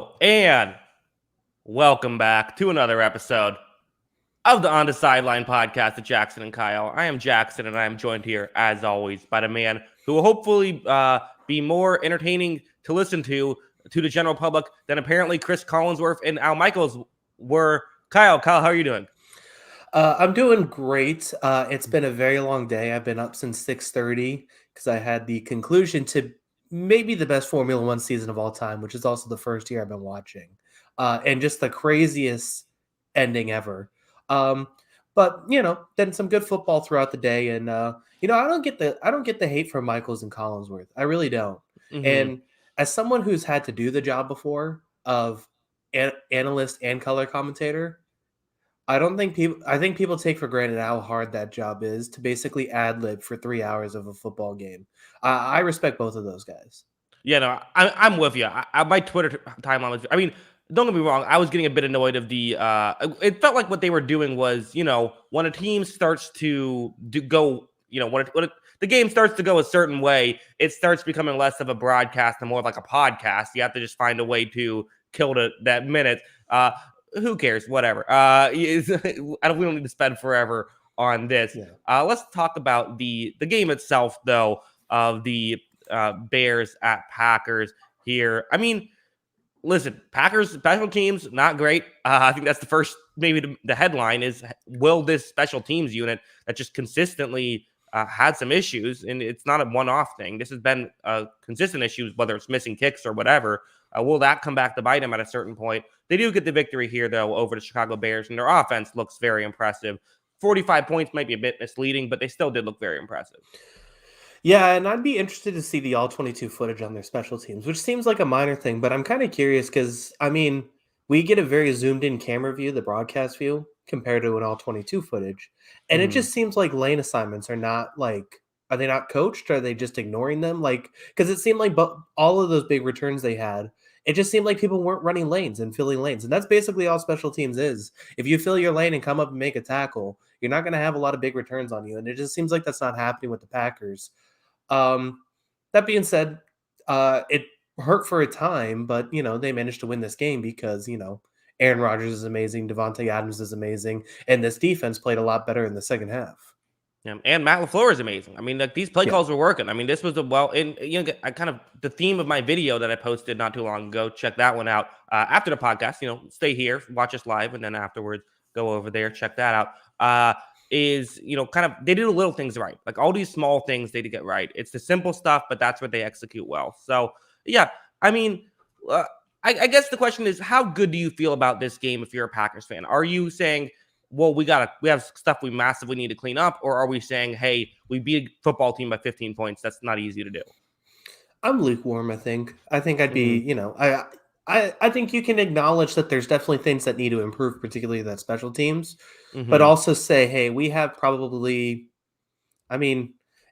Hello and welcome back to another episode of the On the Sideline podcast with Jackson and Kyle. I am Jackson and I am joined here, as always, by the man who will hopefully be more entertaining to listen to the general public than apparently Chris Collinsworth and Al Michaels were. Kyle, how are you doing? I'm doing great. It's been a very long day. I've been up since 6:30 because I had the conclusion to maybe the best Formula One season of all time, which is also the first year I've been watching, and just the craziest ending ever. Um, but then some good football throughout the day, and I don't get the hate from Michaels and Collinsworth. I really don't. Mm-hmm. And as someone who's had to do the job before of analyst and color commentator. I think people take for granted how hard that job is to basically ad lib for 3 hours of a football game. I respect both of those guys. Yeah, no, I'm with you. My Twitter timeline was. I mean, don't get me wrong. I was getting a bit annoyed of the. It felt like what they were doing was, when a team starts to go, the game starts to go a certain way, it starts becoming less of a broadcast and more of like a podcast. You have to just find a way to kill that minute. Who cares? Whatever. We don't need to spend forever on this. Yeah. Let's talk about the game itself, though, of the Bears at Packers here. I mean, listen, Packers special teams, not great. I think that's the first, maybe the headline is, will this special teams unit that just consistently had some issues, and it's not a one-off thing. This has been consistent issues, whether it's missing kicks or whatever. Will that come back to bite them at a certain point? They do get the victory here, though, over the Chicago Bears, and their offense looks very impressive. 45 points might be a bit misleading, but they still did look very impressive. Yeah, and I'd be interested to see the all-22 footage on their special teams, which seems like a minor thing, but I'm kind of curious because, we get a very zoomed-in camera view, the broadcast view, compared to an all-22 footage, and it just seems like lane assignments are not, are they not coached? Or are they just ignoring them? Because it seemed like all of those big returns they had, it just seemed like people weren't running lanes and filling lanes, and that's basically all special teams is. If you fill your lane and come up and make a tackle, you're not going to have a lot of big returns on you, and it just seems like that's not happening with the Packers. That being said, it hurt for a time, but they managed to win this game because Aaron Rodgers is amazing, Devontae Adams is amazing, and this defense played a lot better in the second half. Yeah, and Matt LaFleur is amazing. I mean, like, these play calls were working. I mean, this was I kind of the theme of my video that I posted not too long ago. Check that one out after the podcast. Stay here, watch us live, and then afterwards go over there, check that out. Kind of they do the little things right, like all these small things they did get right. It's the simple stuff, but that's what they execute well. So yeah, I mean, I guess the question is, how good do you feel about this game if you're a Packers fan? Are you saying, well, we have stuff we massively need to clean up, or are we saying, hey, we beat a football team by 15 points? That's not easy to do. I'm lukewarm. I think I'd be, I think you can acknowledge that there's definitely things that need to improve, particularly that special teams, but also say, hey, we have probably,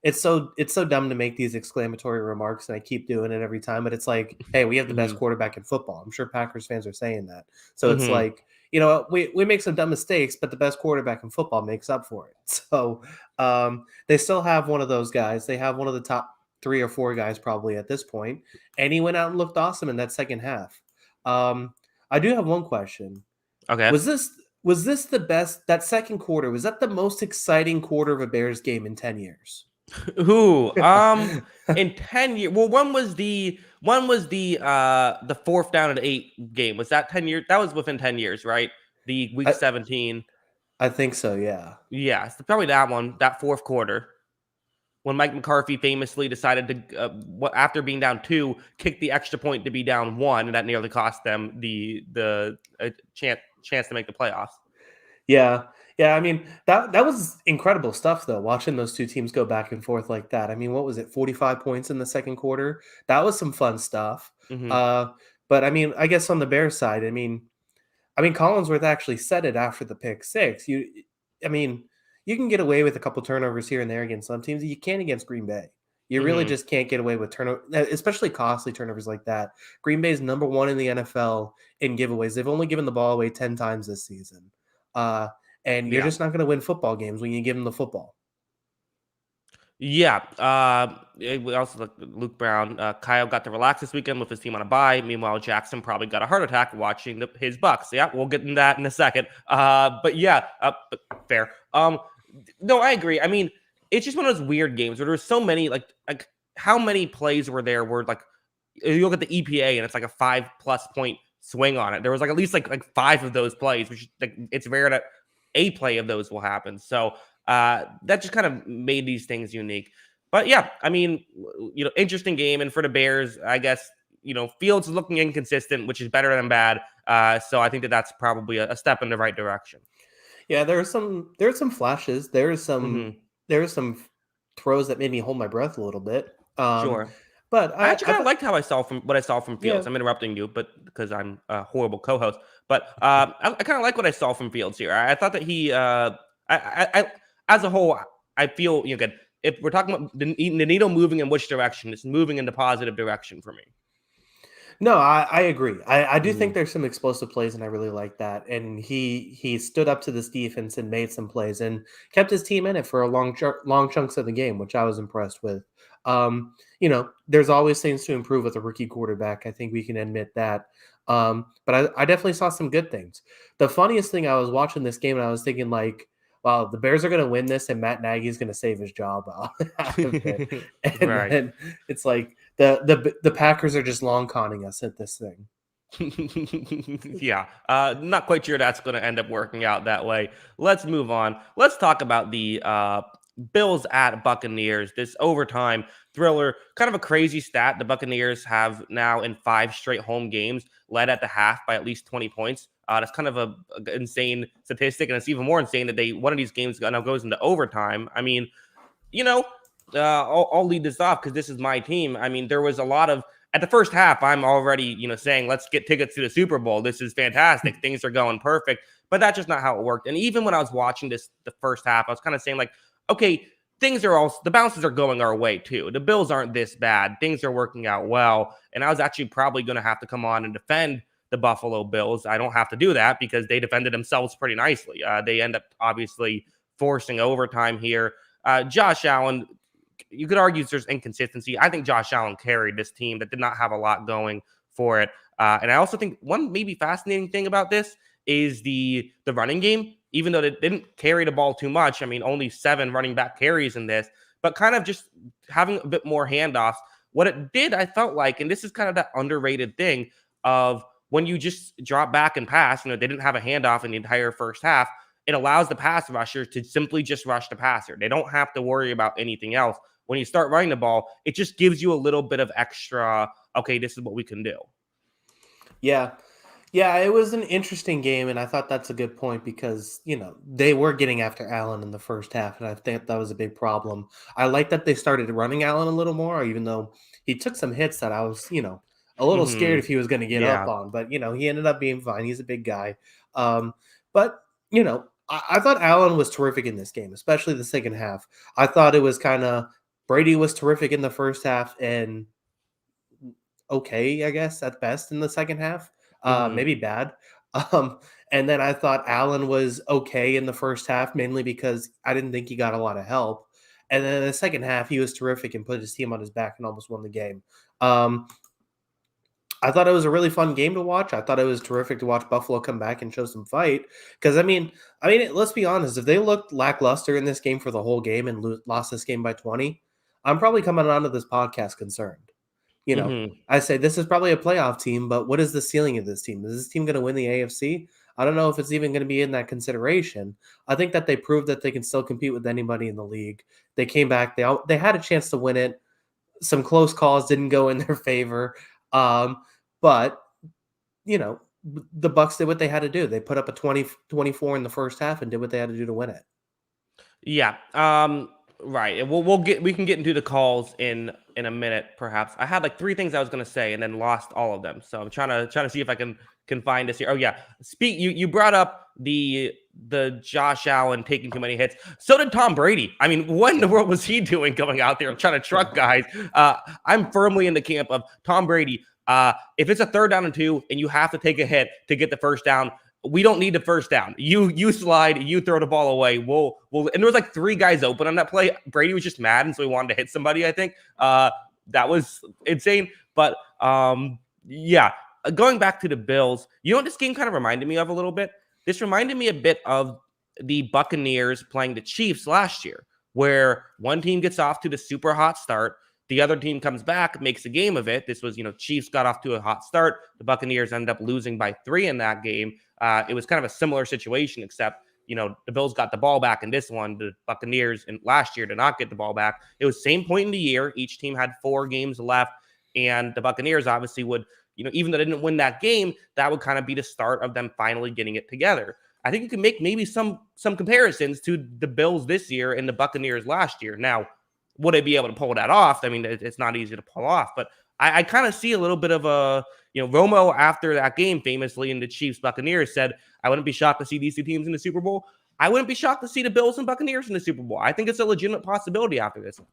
it's so dumb to make these exclamatory remarks, and I keep doing it every time, but it's like, hey, we have the best quarterback in football. I'm sure Packers fans are saying that. So it's like, we make some dumb mistakes, but the best quarterback in football makes up for it. So they still have one of those guys. They have one of the top 3 or 4 guys probably at this point, and he went out and looked awesome in that second half. I do have one question. Okay. Was this the best, that second quarter, was that the most exciting quarter of a Bears game in 10 years? Ooh, in 10 years. Well, one was the 4th down and 8 game. Was that 10 years? That was within 10 years, right? The week 17. I think so, yeah. Yeah, so probably that one, that fourth quarter, when Mike McCarthy famously decided to, after being down 2, kick the extra point to be down 1, and that nearly cost them the chance to make the playoffs. Yeah. Yeah, that was incredible stuff, though, watching those two teams go back and forth like that. What was it, 45 points in the second quarter? That was some fun stuff. But, I guess on the Bears side, Collinsworth actually said it after the pick 6. You can get away with a couple turnovers here and there against some teams. You can't against Green Bay. You really just can't get away with turnover, especially costly turnovers like that. Green Bay is number 1 in the NFL in giveaways. They've only given the ball away 10 times this season. And you're just not going to win football games when you give them the football. Yeah. We also look Luke Brown. Kyle got to relax this weekend with his team on a bye. Meanwhile, Jackson probably got a heart attack watching his Bucks. Yeah, we'll get into that in a second. But yeah, but fair. No, I agree. I mean, it's just one of those weird games where there's so many like how many plays were there where like you look at the EPA and it's like a 5+ point swing on it. There was like at least like 5 of those plays, which like it's rare that a play of those will happen. So that just kind of made these things unique. But yeah, I mean, interesting game. And for the Bears, I guess, Fields is looking inconsistent, which is better than bad. So I think that's probably a step in the right direction. Yeah, there are some flashes. Hmm. There are some throws that made me hold my breath a little bit. Sure. But I actually I kind of thought, liked how I saw from what I saw from yeah, Fields. I'm interrupting you, but because I'm a horrible co-host. But I kind of like what I saw from Fields here. I thought that he, as a whole, I feel good. If we're talking about the needle moving in which direction, it's moving in the positive direction for me. no, I agree. I do think Mhm. there's some explosive plays, and I really like that. And he stood up to this defense and made some plays and kept his team in it for a long chunks of the game, which I was impressed with. There's always things to improve with a rookie quarterback. I think we can admit that. But I definitely saw some good things. The funniest thing, I was watching this game and I was thinking like, wow, the Bears are going to win this, and Matt Nagy's going to save his job out of it. And Right. then it's like the Packers are just long conning us at this thing. Yeah, not quite sure that's going to end up working out that way. Let's move on. Let's talk about the Bills at Buccaneers. This overtime thriller, kind of a crazy stat. The Buccaneers have now in 5 straight home games led at the half by at least 20 points. That's kind of a insane statistic, and it's even more insane that one of these games now goes into overtime. I mean, you know, I'll lead this off because this is my team. I mean, there was a lot of at the first half. I'm already, saying let's get tickets to the Super Bowl. This is fantastic. Things are going perfect. But that's just not how it worked. And even when I was watching the first half, I was kind of saying like, okay, things are all the bounces are going our way too. The Bills aren't this bad. Things are working out well. And I was actually probably going to have to come on and defend the Buffalo Bills. I don't have to do that because they defended themselves pretty nicely. They end up obviously forcing overtime here. Josh Allen, you could argue there's inconsistency. I think Josh Allen carried this team that did not have a lot going for it. And I also think one maybe fascinating thing about this is the running game, even though they didn't carry the ball too much. I mean, only 7 running back carries in this, but kind of just having a bit more handoffs. What it did, I felt like, and this is kind of that underrated thing of when you just drop back and pass, they didn't have a handoff in the entire first half. It allows the pass rushers to simply just rush the passer. They don't have to worry about anything else. When you start running the ball, it just gives you a little bit of extra, okay, this is what we can do. Yeah. Yeah, it was an interesting game, and I thought that's a good point because, they were getting after Allen in the first half, and I think that was a big problem. I like that they started running Allen a little more, even though he took some hits that I was, a little scared if he was going to get up Yeah. on, but, he ended up being fine. He's a big guy. But, I thought Allen was terrific in this game, especially the second half. I thought it was kind of Brady was terrific in the first half and okay, I guess, at best in the second half, Hmm. maybe bad. Um, and then I thought Allen was okay in the first half, mainly because I didn't think he got a lot of help. And then in the second half, he was terrific and put his team on his back and almost won the game. Um, I thought it was a really fun game to watch. I thought it was terrific to watch Buffalo come back and show some fight. Because let's be honest. If they looked lackluster in this game for the whole game and lost this game by 20, I'm probably coming onto this podcast concerned. You know, Hmm. I say this is probably a playoff team, but what is the ceiling of this team? Is this team going to win the AFC? I don't know if it's even going to be in that consideration. I think that they proved that they can still compete with anybody in the league. They came back. They had a chance to win it. Some close calls didn't go in their favor. But the Bucks did what they had to do. They put up a 20-24 in the first half and did what they had to do to win it. Yeah. Right. And we can get into the calls in a minute, perhaps. I had like 3 things I was gonna say and then lost all of them. So I'm trying to see if I can find this here. Oh yeah. You brought up the Josh Allen taking too many hits. So did Tom Brady. I mean, what in the world was he doing going out there trying to truck guys? I'm firmly in the camp of Tom Brady. If it's a 3rd down and 2 and you have to take a hit to get the first down, we don't need the first down. You slide, you throw the ball away. We'll and there was like 3 guys open on that play. Brady was just mad, and so he wanted to hit somebody, I think. That was insane. But yeah, going back to the Bills, you know what this game kind of reminded me of a little bit? This reminded me a bit of the Buccaneers playing the Chiefs last year, where one team gets off to the super hot start. The other team comes back, makes a game of it. This was, Chiefs got off to a hot start. The Buccaneers ended up losing by 3 in that game. It was kind of a similar situation, except, the Bills got the ball back in this one. The Buccaneers in last year did not get the ball back. It was same point in the year. Each team had 4 games left. And the Buccaneers obviously would, even though they didn't win that game, that would kind of be the start of them finally getting it together. I think you can make maybe some comparisons to the Bills this year and the Buccaneers last year. Now, would they be able to pull that off? I mean, it's not easy to pull off, but I kind of see a little bit of a, Romo after that game famously in the Chiefs Buccaneers said, I wouldn't be shocked to see these 2 teams in the Super Bowl. I wouldn't be shocked to see the Bills and Buccaneers in the Super Bowl. I think it's a legitimate possibility after this one.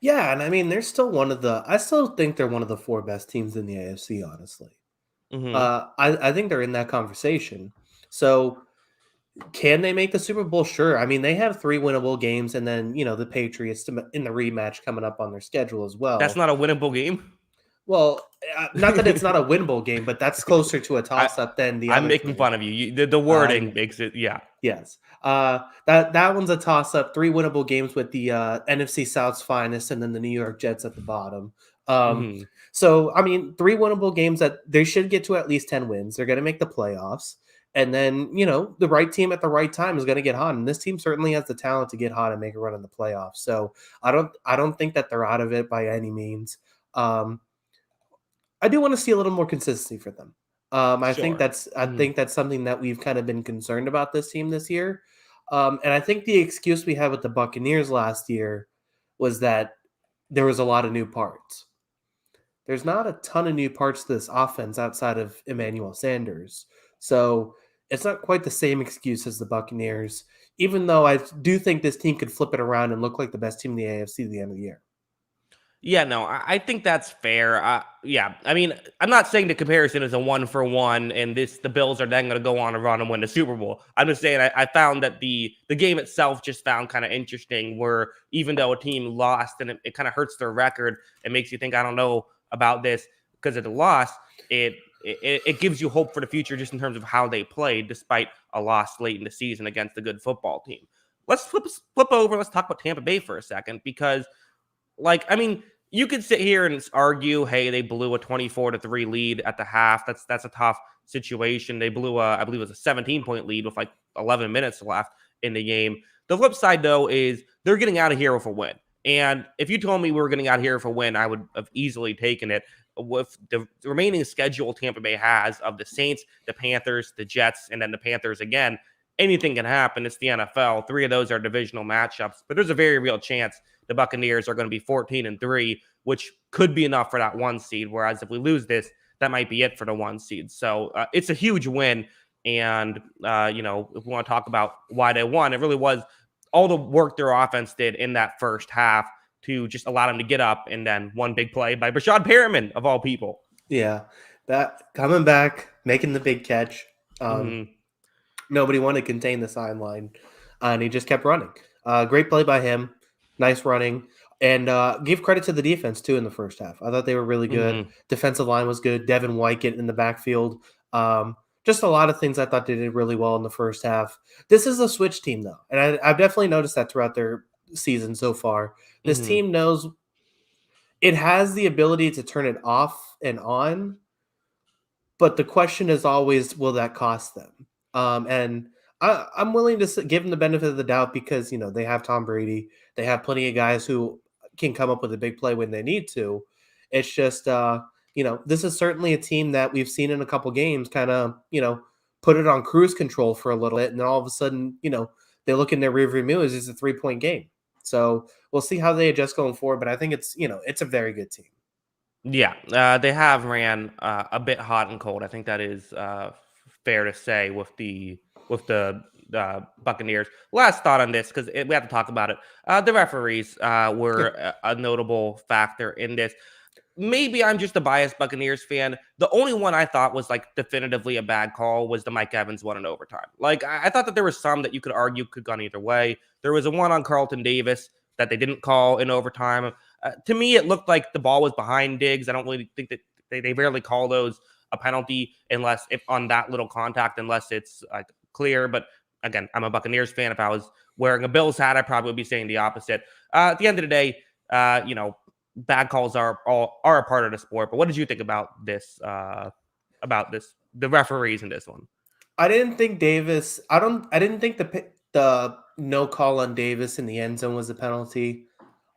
Yeah, and I mean, they're still I still think they're one of the 4 best teams in the AFC, honestly. I think they're in that conversation. So can they make the Super Bowl? Sure. I mean, they have 3 winnable games, and then, the Patriots in the rematch coming up on their schedule as well. That's not a winnable game? Well, not that it's not a winnable game, but that's closer to a toss-up than the other. I'm making fun of you. The wording makes it, yeah. Yes. That one's a toss-up. 3 winnable games with the NFC South's finest, and then the New York Jets at the bottom. So, I mean, 3 winnable games that they should get to at least 10 wins. They're going to make the playoffs. And then, the right team at the right time is going to get hot. And this team certainly has the talent to get hot and make a run in the playoffs. So I don't think that they're out of it by any means. I do want to see a little more consistency for them. I think that's something that we've kind of been concerned about this team this year. And I think the excuse we had with the Buccaneers last year was that there was a lot of new parts. There's not a ton of new parts to this offense outside of Emmanuel Sanders. So it's not quite the same excuse as the Buccaneers, even though I do think this team could flip it around and look like the best team in the AFC at the end of the year. Yeah, no, I think that's fair. Yeah, I mean, I'm not saying the comparison is a 1-for-1, and the Bills are then going to go on and run and win the Super Bowl. I'm just saying I found that the game itself just found kind of interesting, where even though a team lost and it kind of hurts their record, it makes you think, I don't know about this because of the loss. It gives you hope for the future just in terms of how they played, despite a loss late in the season against a good football team. Let's flip over. Let's talk about Tampa Bay for a second, because, I mean, you could sit here and argue, hey, they blew a 24-3 lead at the half. That's a tough situation. They blew I believe it was a 17-point lead with 11 minutes left in the game. The flip side, though, is they're getting out of here with a win. And if you told me we were getting out of here with a win, I would have easily taken it. With the remaining schedule Tampa Bay has of the Saints, the Panthers, the Jets, and then the Panthers again, anything can happen. It's the NFL. 3 of those are divisional matchups, but there's a very real chance the Buccaneers are going to be 14-3, which could be enough for that 1 seed. Whereas if we lose this, that might be it for the 1 seed. So it's a huge win. And, if we want to talk about why they won, it really was all the work their offense did in that first half to just allow them to get up, and then one big play by Brashad Perriman, of all people. Yeah, that coming back, making the big catch. Nobody wanted to contain the sideline, and he just kept running. Great play by him. Nice running. And give credit to the defense, too, in the first half. I thought they were really good. Defensive line was good. Devin White getting in the backfield. Just a lot of things I thought they did really well in the first half. This is a switch team, though, and I've definitely noticed that throughout their season so far. This team knows it has the ability to turn it off and on, but the question is always, will that cost them? And I'm willing to give them the benefit of the doubt because, they have Tom Brady. They have plenty of guys who can come up with a big play when they need to. It's just, this is certainly a team that we've seen in a couple games kind of, put it on cruise control for a little bit. And then all of a sudden, they look in their rearview mirror, it's a 3-point game. So we'll see how they adjust going forward. But I think it's a very good team. Yeah, they have ran a bit hot and cold. I think that is fair to say with the Buccaneers. Last thought on this, because we have to talk about it. The referees were a notable factor in this. maybe I'm just a biased Buccaneers fan. The only one I thought was like definitively a bad call was the Mike Evans one in overtime. Like I thought that there was some that you could argue could have gone either way. There was a one on Carlton Davis that they didn't call in overtime. To me, it looked like the ball was behind Diggs. I don't really think that they rarely call those a penalty unless if on that little contact, unless it's like clear. But again, I'm a Buccaneers fan. If I was wearing a Bills hat, I probably would be saying the opposite. At the end of the day, bad calls are a part of the sport. But what did you think about this? The referees in this one? I didn't think Davis. I didn't think the no call on Davis in the end zone was a penalty.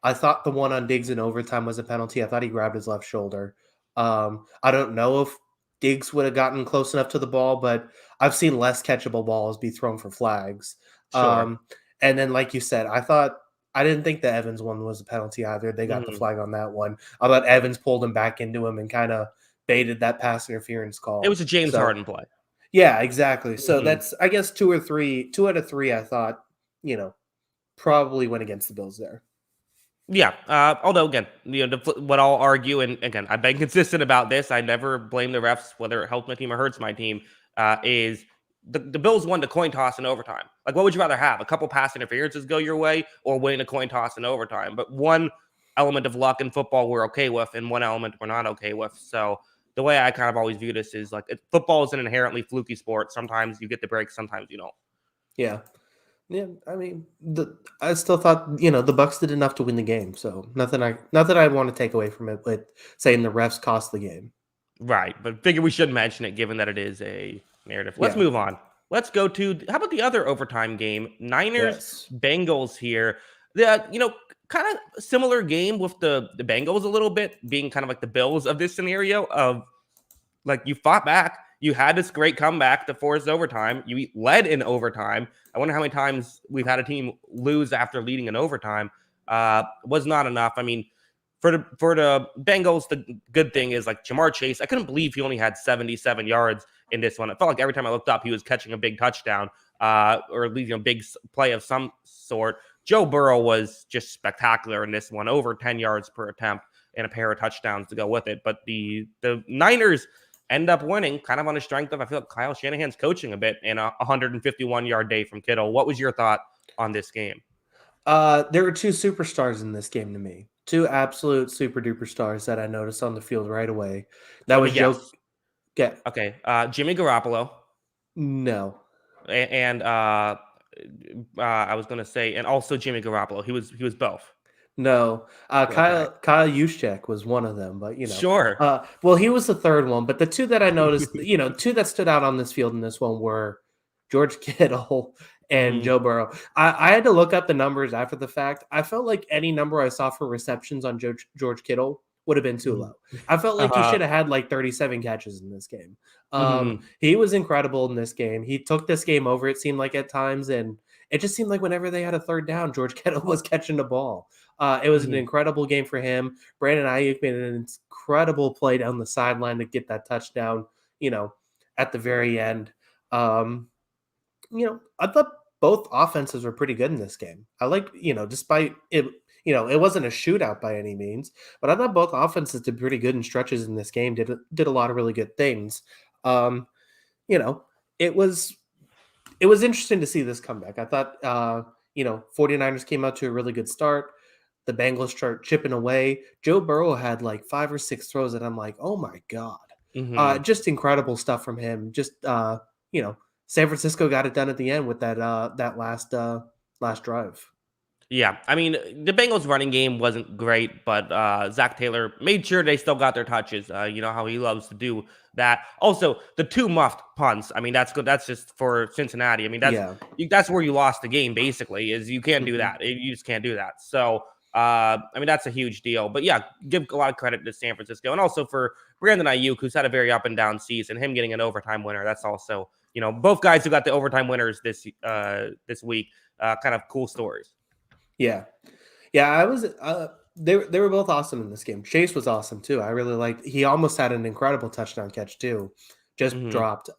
I thought the one on Diggs in overtime was a penalty. I thought he grabbed his left shoulder. I don't know if Diggs would have gotten close enough to the ball, but I've seen less catchable balls be thrown for flags. Sure. And then, like you said, I didn't think the Evans one was a penalty either. They got the flag on that one. I thought Evans pulled him back into him and kind of baited that pass interference call. It was a James Harden play. Yeah, exactly. So that's, I guess, two out of three, I thought, probably went against the Bills there. Yeah. Although, again, what I'll argue, and again, I've been consistent about this. I never blame the refs, whether it helps my team or hurts my team, is the Bills won the coin toss in overtime. Like, what would you rather have? A couple pass interferences go your way or winning a coin toss in overtime? But one element of luck in football we're okay with, and one element we're not okay with. So the way I kind of always view this is like football is an inherently fluky sport. Sometimes you get the break, sometimes you don't. Yeah. Yeah, I mean, I still thought the Bucks did enough to win the game, so nothing I want to take away from it with saying the refs cost the game. Right, but figure we shouldn't mention it given that it is a narrative. Let's move on. Let's go to how about the other overtime game? Niners Bengals here. Kind of similar game with the Bengals a little bit being kind of like the Bills of this scenario of like you fought back. You had this great comeback to force overtime. You led in overtime. I wonder how many times we've had a team lose after leading in overtime. Was not enough. I mean, for the Bengals, the good thing is like Jamar Chase. I couldn't believe he only had 77 yards in this one. It felt like every time I looked up, he was catching a big touchdown or at least a big play of some sort. Joe Burrow was just spectacular in this one, over 10 yards per attempt and a pair of touchdowns to go with it. But the Niners end up winning kind of on the strength of, I feel like Kyle Shanahan's coaching a bit in a 151-yard day from Kittle. What was your thought on this game? There were two superstars in this game to me. Two absolute super duper stars that I noticed on the field right away. That was Joe. Yeah. Okay. Jimmy Garoppolo. No. And I was going to say, and also Jimmy Garoppolo. He was both. No, Kyle Juszczyk was one of them, but sure. Well, he was the third one, but the two that I noticed, two that stood out on this field in this one were George Kittle and Joe Burrow. I had to look up the numbers after the fact. I felt like any number I saw for receptions on George Kittle would have been too low. I felt like he should have had like 37 catches in this game. He was incredible in this game. He took this game over, it seemed like at times, and it just seemed like whenever they had a third down, George Kittle was catching the ball. It was an incredible game for him. Brandon Ayuk made an incredible play down the sideline to get that touchdown, at the very end. I thought both offenses were pretty good in this game. I like, despite it, it wasn't a shootout by any means, but I thought both offenses did pretty good in stretches in this game, did a lot of really good things. It was interesting to see this comeback. I thought, 49ers came out to a really good start. The Bengals start chipping away. Joe Burrow had like 5 or 6 throws that I'm like, oh my God. Just incredible stuff from him. Just, San Francisco got it done at the end with that last drive. Yeah, I mean, the Bengals running game wasn't great, but Zach Taylor made sure they still got their touches. You know how he loves to do that. Also, the 2 muffed punts. I mean, that's good. That's just for Cincinnati. I mean, that's where you lost the game, basically, is you can't do that. You just can't do that. So, I mean, that's a huge deal. But yeah, give a lot of credit to San Francisco. And also for Brandon Ayuk, who's had a very up and down season, him getting an overtime winner. That's also, both guys who got the overtime winners this week, kind of cool stories. Yeah. I was they were both awesome in this game. Chase was awesome too. I really liked, he almost had an incredible touchdown catch too. Just dropped.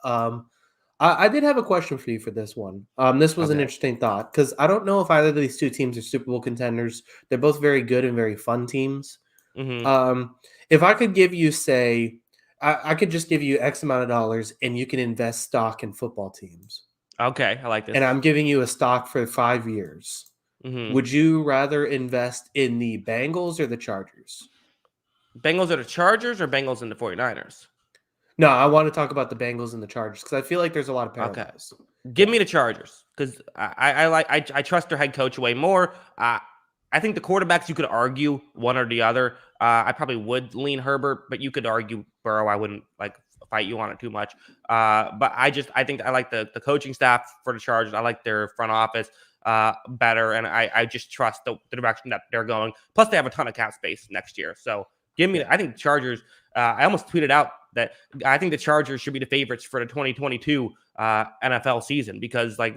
I did have a question for you for this one. This was an interesting thought because I don't know if either of these two teams are Super Bowl contenders. They're both very good and very fun teams. Is if I could give you, say, I could just give you X amount of dollars and you can invest stock in football teams. Okay, I like And this. I'm giving you a stock for 5 years. Mm-hmm. Would you rather invest in the Bengals or the Chargers? Bengals are the Chargers or Bengals and the 49ers? No, I want to talk about the Bengals and the Chargers because I feel like there's a lot of Okay. parallels. Give Yeah. me the Chargers because I trust their head coach way more. I think the quarterbacks you could argue one or the other. I probably would lean Herbert, but you could argue Burrow. I wouldn't like fight you on it too much. But I think I like the coaching staff for the Chargers. I like their front office better, and I just trust the direction that they're going. Plus, they have a ton of cap space next year. So give me. I think the Chargers. I almost tweeted out that I think the Chargers should be the favorites for the 2022 NFL season because like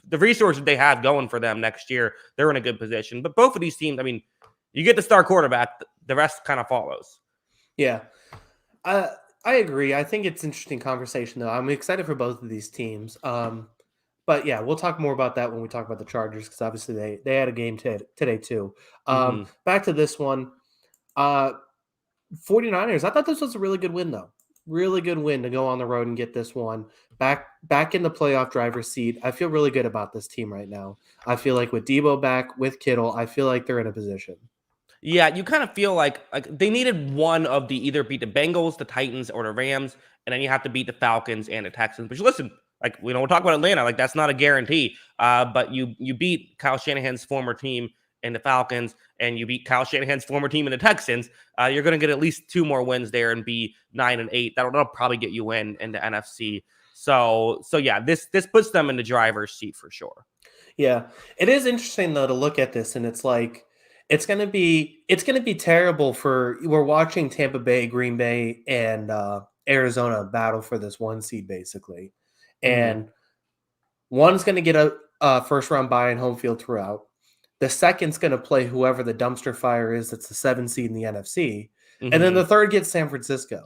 the resources they have going for them next year, they're in a good position. But both of these teams, I mean, you get the star quarterback, the rest kind of follows. Yeah. I agree. I think it's interesting conversation though. I'm excited for both of these teams. But yeah, we'll talk more about that when we talk about the Chargers because obviously they had a game today too. Mm-hmm. Back to this one. 49ers, I thought this was a really good win, though. Really good win to go on the road and get this one. Back in the playoff driver's seat. I feel really good about this team right now. I feel like with Debo back, with Kittle, I feel like they're in a position. Yeah, you kind of feel like they needed one of the either beat the Bengals, the Titans, or the Rams, and then you have to beat the Falcons and the Texans. But listen, like we'll talk about Atlanta, like that's not a guarantee. But you beat Kyle Shanahan's former team and the Falcons, and you beat Kyle Shanahan's former team and the Texans. You're going to get at least 2 more wins there and be 9-8. That'll probably get you in the NFC. So yeah, this puts them in the driver's seat for sure. Yeah, it is interesting though to look at this, and it's like it's gonna be terrible for we're watching Tampa Bay, Green Bay, and Arizona battle for this 1 seed basically, Mm-hmm. and one's gonna get a first round bye in home field throughout. The second's going to play whoever the dumpster fire is that's the 7 seed in the NFC. And then Mm-hmm. the third gets San Francisco.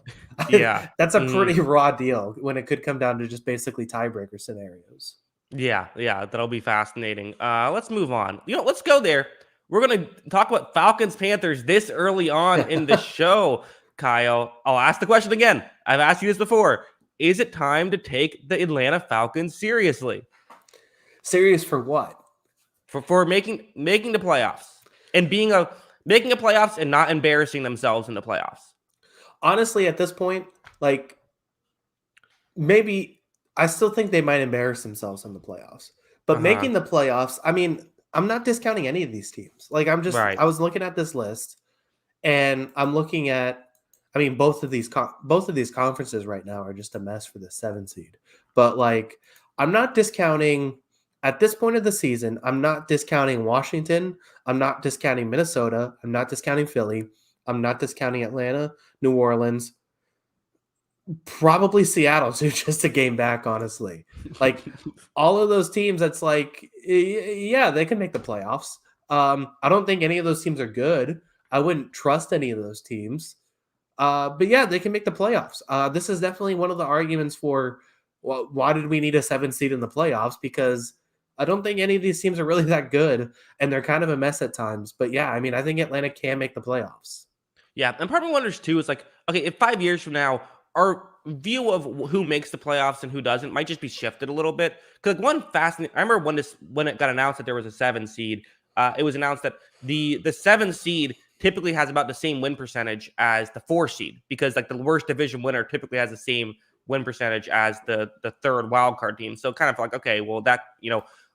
Yeah. That's a Mm-hmm. pretty raw deal when it could come down to just basically tiebreaker scenarios. Yeah, that'll be fascinating. Let's move on. Let's go there. We're gonna talk about Falcons Panthers this early on in the show, Kyle. I'll ask the question again. I've asked you this before. Is it time to take the Atlanta Falcons seriously Serious for what? for making the playoffs and making a playoffs and not embarrassing themselves in the playoffs? Honestly, at this point, like maybe I still think they might embarrass themselves in the playoffs. But Uh-huh. making the playoffs, I mean, I'm not discounting any of these teams. Like Right. I was looking at this list and I'm looking at I mean both of these conferences right now are just a mess for the 7 seed. But like I'm not discounting at this point of the season, I'm not discounting Washington, I'm not discounting Minnesota, I'm not discounting Philly, I'm not discounting Atlanta, New Orleans, probably Seattle too, just a game back, honestly. Like all of those teams, that's like, yeah, they can make the playoffs. I don't think any of those teams are good. I wouldn't trust any of those teams. But yeah, they can make the playoffs. This is definitely one of the arguments for why did we need a 7 seed in the playoffs? Because I don't think any of these teams are really that good, and they're kind of a mess at times. But yeah, I mean, I think Atlanta can make the playoffs. Yeah, and part of me wonders too is like, okay, if 5 years from now, our view of who makes the playoffs and who doesn't might just be shifted a little bit. Because like one fascinating, I remember when it got announced that there was a 7 seed, it was announced that the 7 seed typically has about the same win percentage as the 4 seed because like the worst division winner typically has the same win percentage as the third wild card team. So kind of like, okay, well that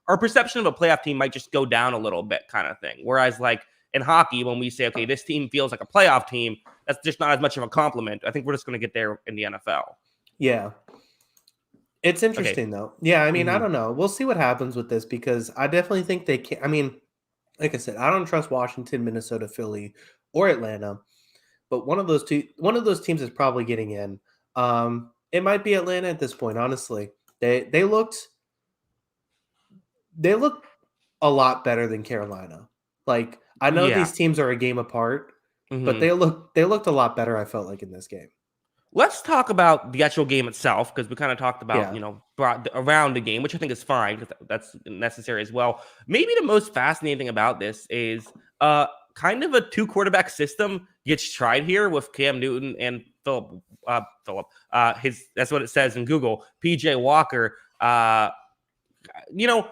our perception of a playoff team might just go down a little bit, kind of thing. Whereas like in hockey, when we say, okay, this team feels like a playoff team, that's just not as much of a compliment. I think we're just going to get there in the NFL. Yeah. It's interesting though. Yeah, I mean, I don't know. We'll see what happens with this because I definitely think they can. I mean, like I said, I don't trust Washington, Minnesota, Philly, or Atlanta, but one of those teams is probably getting in. It might be Atlanta at this point, honestly. They looked a lot better than Carolina. Like I know Yeah. these teams are a game apart, but Mhm. they looked a lot better, I felt like, in this game. Let's talk about the actual game itself because we kind of talked about, Yeah. around the game, which I think is fine because that's necessary as well. Maybe the most fascinating thing about this is kind of a 2 quarterback system gets tried here with Cam Newton and that's what it says in Google, PJ Walker. You know,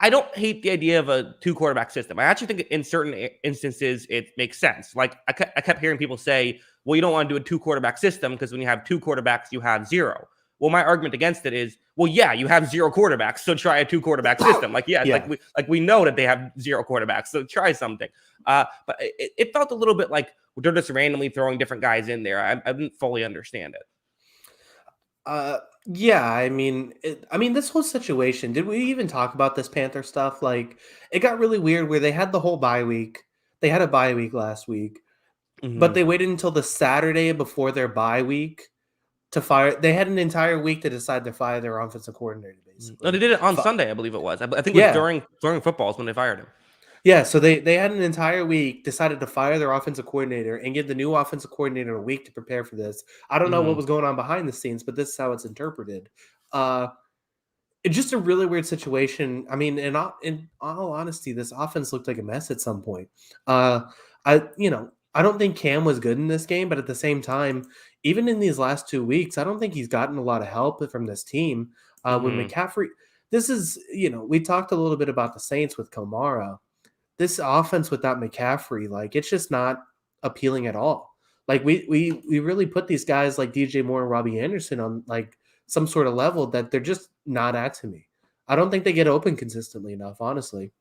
I don't hate the idea of a 2 quarterback system. I actually think in certain instances it makes sense. Like I kept hearing people say, well, you don't want to do a 2 quarterback system because when you have 2 quarterbacks, you have 0. Well, my argument against it is, well, yeah, you have 0 quarterbacks, so try a 2 quarterback system. Like, yeah, like we know that they have 0 quarterbacks, so try something. But it felt a little bit like they're just randomly throwing different guys in there. I didn't fully understand it. Yeah, I mean, this whole situation. Did we even talk about this Panther stuff? Like, it got really weird where they had the whole bye week. They had a bye week last week, but they waited until the Saturday before their bye week to fire. They had an entire week to decide to fire their offensive coordinator. Basically, no, they did it on Sunday, I believe it was. I think it was during footballs when they fired him. Yeah, so they had an entire week, decided to fire their offensive coordinator and give the new offensive coordinator a week to prepare for this. I don't know what was going on behind the scenes, but this is how it's interpreted. It's just a really weird situation. I mean, in all honesty, this offense looked like a mess at some point. I don't think Cam was good in this game, but at the same time, even in these last 2 weeks, I don't think he's gotten a lot of help from this team. When McCaffrey, this is, we talked a little bit about the Saints with Kamara. This offense without McCaffrey, like, it's just not appealing at all. Like, we really put these guys like DJ Moore and Robbie Anderson on like some sort of level that they're just not at to me. I don't think they get open consistently enough, honestly.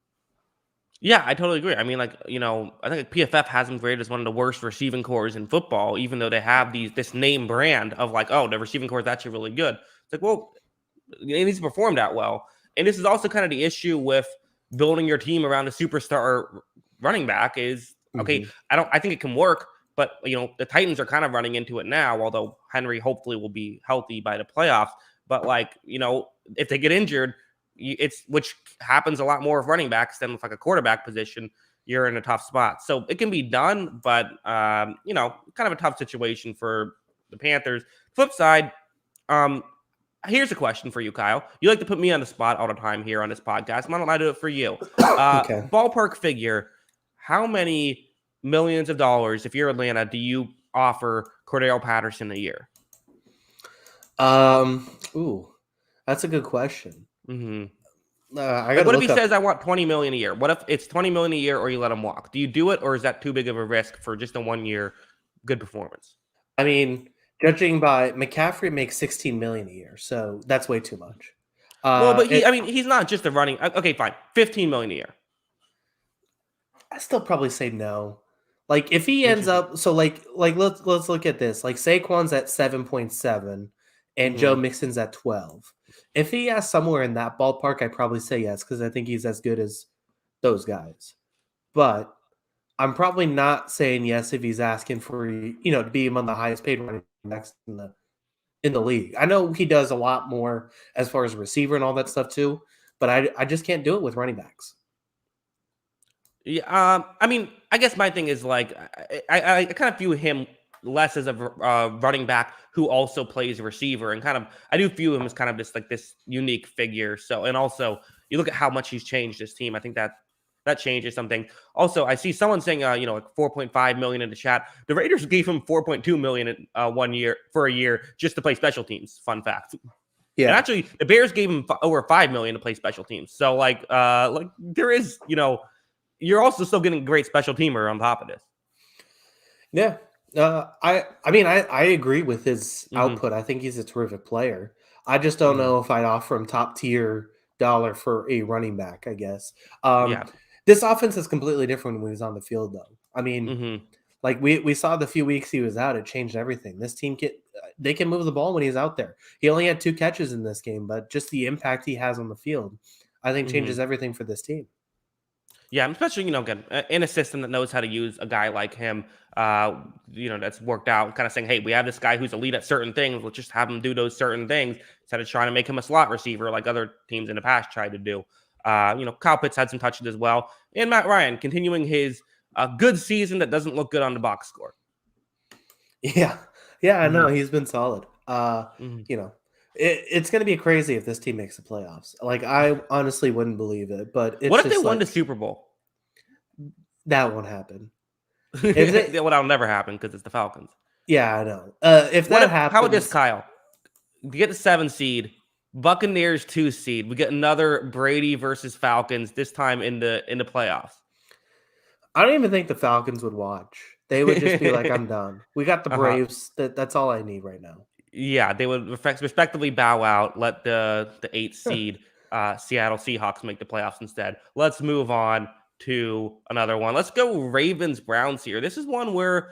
Yeah, I totally agree. I mean, like, I think PFF has them graded as one of the worst receiving cores in football, even though they have this name brand of like, oh, the receiving core is actually really good. It's like, well, it needs to perform that well. And this is also kind of the issue with building your team around a superstar running back is, okay, I think it can work, but the Titans are kind of running into it now, although Henry hopefully will be healthy by the playoffs. But like, if they get injured, which happens a lot more with running backs than with like a quarterback position, you're in a tough spot. So it can be done, but kind of a tough situation for the Panthers. Flip side, here's a question for you, Kyle. You like to put me on the spot all the time here on this podcast. Why don't I do it for you? Okay. Ballpark figure, how many millions of dollars, if you're Atlanta, do you offer Cordell Patterson a year? That's a good question. What if he says, I want $20 million a year? What if it's $20 million a year or you let him walk? Do you do it, or is that too big of a risk for just a 1 year good performance? I mean, judging by McCaffrey makes $16 million a year, so that's way too much. But he's not just a running. Okay, fine, $15 million a year. I still probably say no. Like, if he ends up, so like let's look at this. Like, Saquon's at 7.7, and Joe Mixon's at 12. If he has somewhere in that ballpark, I'd probably say yes, because I think he's as good as those guys. But I'm probably not saying yes if he's asking for to be among the highest paid running backs in the league. I know he does a lot more as far as receiver and all that stuff too, but I just can't do it with running backs. Yeah, I guess my thing is like I kind of view him less as a running back who also plays receiver, and kind of I do view him as kind of just like this unique figure. So, and also you look at how much he's changed his team. I think that changes something. Also, I see someone saying like 4.5 million in the chat. The Raiders gave him 4.2 million in 1 year for a year just to play special teams. Fun fact. Yeah, and actually the Bears gave him over 5 million to play special teams. So like there is you're also still getting a great special teamer on top of this. Yeah. I agree with his output. I think he's a terrific player. I just don't know if I'd offer him top tier dollar for a running back, I guess. This offense is completely different when he's on the field, though. I mean, like we saw the few weeks he was out, it changed everything. This team they can move the ball when he's out there. He only had 2 catches in this game, but just the impact he has on the field, I think changes everything for this team. Yeah, especially, again, in a system that knows how to use a guy like him, that's worked out, kind of saying, hey, we have this guy who's elite at certain things. Let's just have him do those certain things instead of trying to make him a slot receiver like other teams in the past tried to do. Kyle Pitts had some touches as well. And Matt Ryan continuing his good season that doesn't look good on the box score. Yeah, I know. He's been solid. It's going to be crazy if this team makes the playoffs. Like, I honestly wouldn't believe it, but it's what if they won the Super Bowl? That won't happen. If they, Well, that'll never happen because it's the Falcons. yeah, I know. If What that if? How about this, happens, Kyle? You get the 7 seed, Buccaneers 2 seed. We get another Brady versus Falcons. This time in the playoffs. I don't even think the Falcons would watch. They would just be like, "I'm done. We got the Uh-huh. Braves. That's all I need right now." Yeah, they would respectively bow out, let the 8 seed Seattle Seahawks make the playoffs instead. Let's move on to another one. Let's go Ravens Browns here. This is one where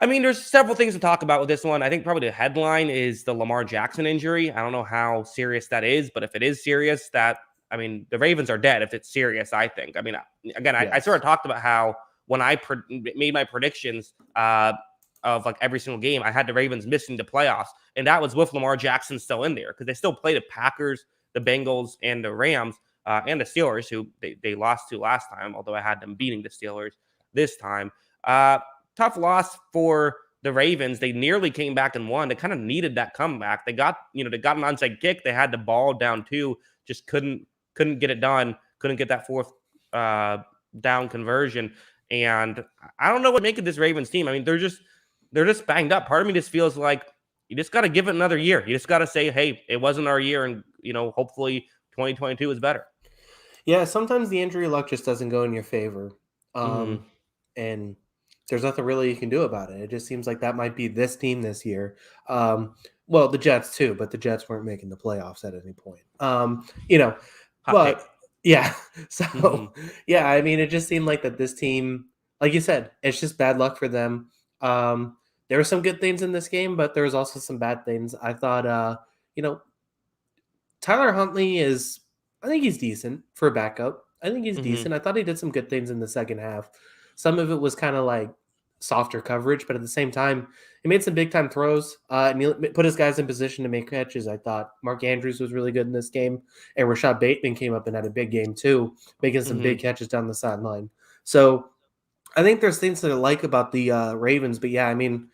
I mean, there's several things to talk about with this one. I think probably the headline is the Lamar Jackson injury. I don't know how serious that is, but if it is serious, I mean, the Ravens are dead if it's serious, I think. I mean, again, I sort of talked about how when I made my predictions of like every single game, I had the Ravens missing the playoffs, and that was with Lamar Jackson still in there because they still played the Packers, the Bengals, and the Rams, and the Steelers, who they lost to last time, although I had them beating the Steelers this time. Tough loss for the Ravens. They nearly came back and won. They kind of needed that comeback. They got an onside kick. They had the ball down too, just couldn't get it done. Couldn't get that fourth down conversion. And I don't know what to make of this Ravens team. I mean, they're just banged up. Part of me just feels like you just got to give it another year. You just got to say, hey, it wasn't our year, and hopefully 2022 is better. Yeah, sometimes the injury luck just doesn't go in your favor, Mm-hmm. and there's nothing really you can do about it. It just seems like that might be this team this year. Well, the Jets too, but the Jets weren't making the playoffs at any point. Hot take. But yeah, so Mm-hmm. yeah, I mean, it just seemed like that this team, like you said, it's just bad luck for them. There were some good things in this game, but there was also some bad things. I thought, you know, Tyler Huntley is, I think he's decent for a backup. I think he's Mm-hmm. decent. I thought he did some good things in the second half. Some of it was kind of like softer coverage, but at the same time, he made some big time throws and he put his guys in position to make catches. I thought Mark Andrews was really good in this game, and Rashad Bateman came up and had a big game too, making some big Mm-hmm. catches down the sideline. So I think there's things that I like about the Ravens, but yeah, I mean,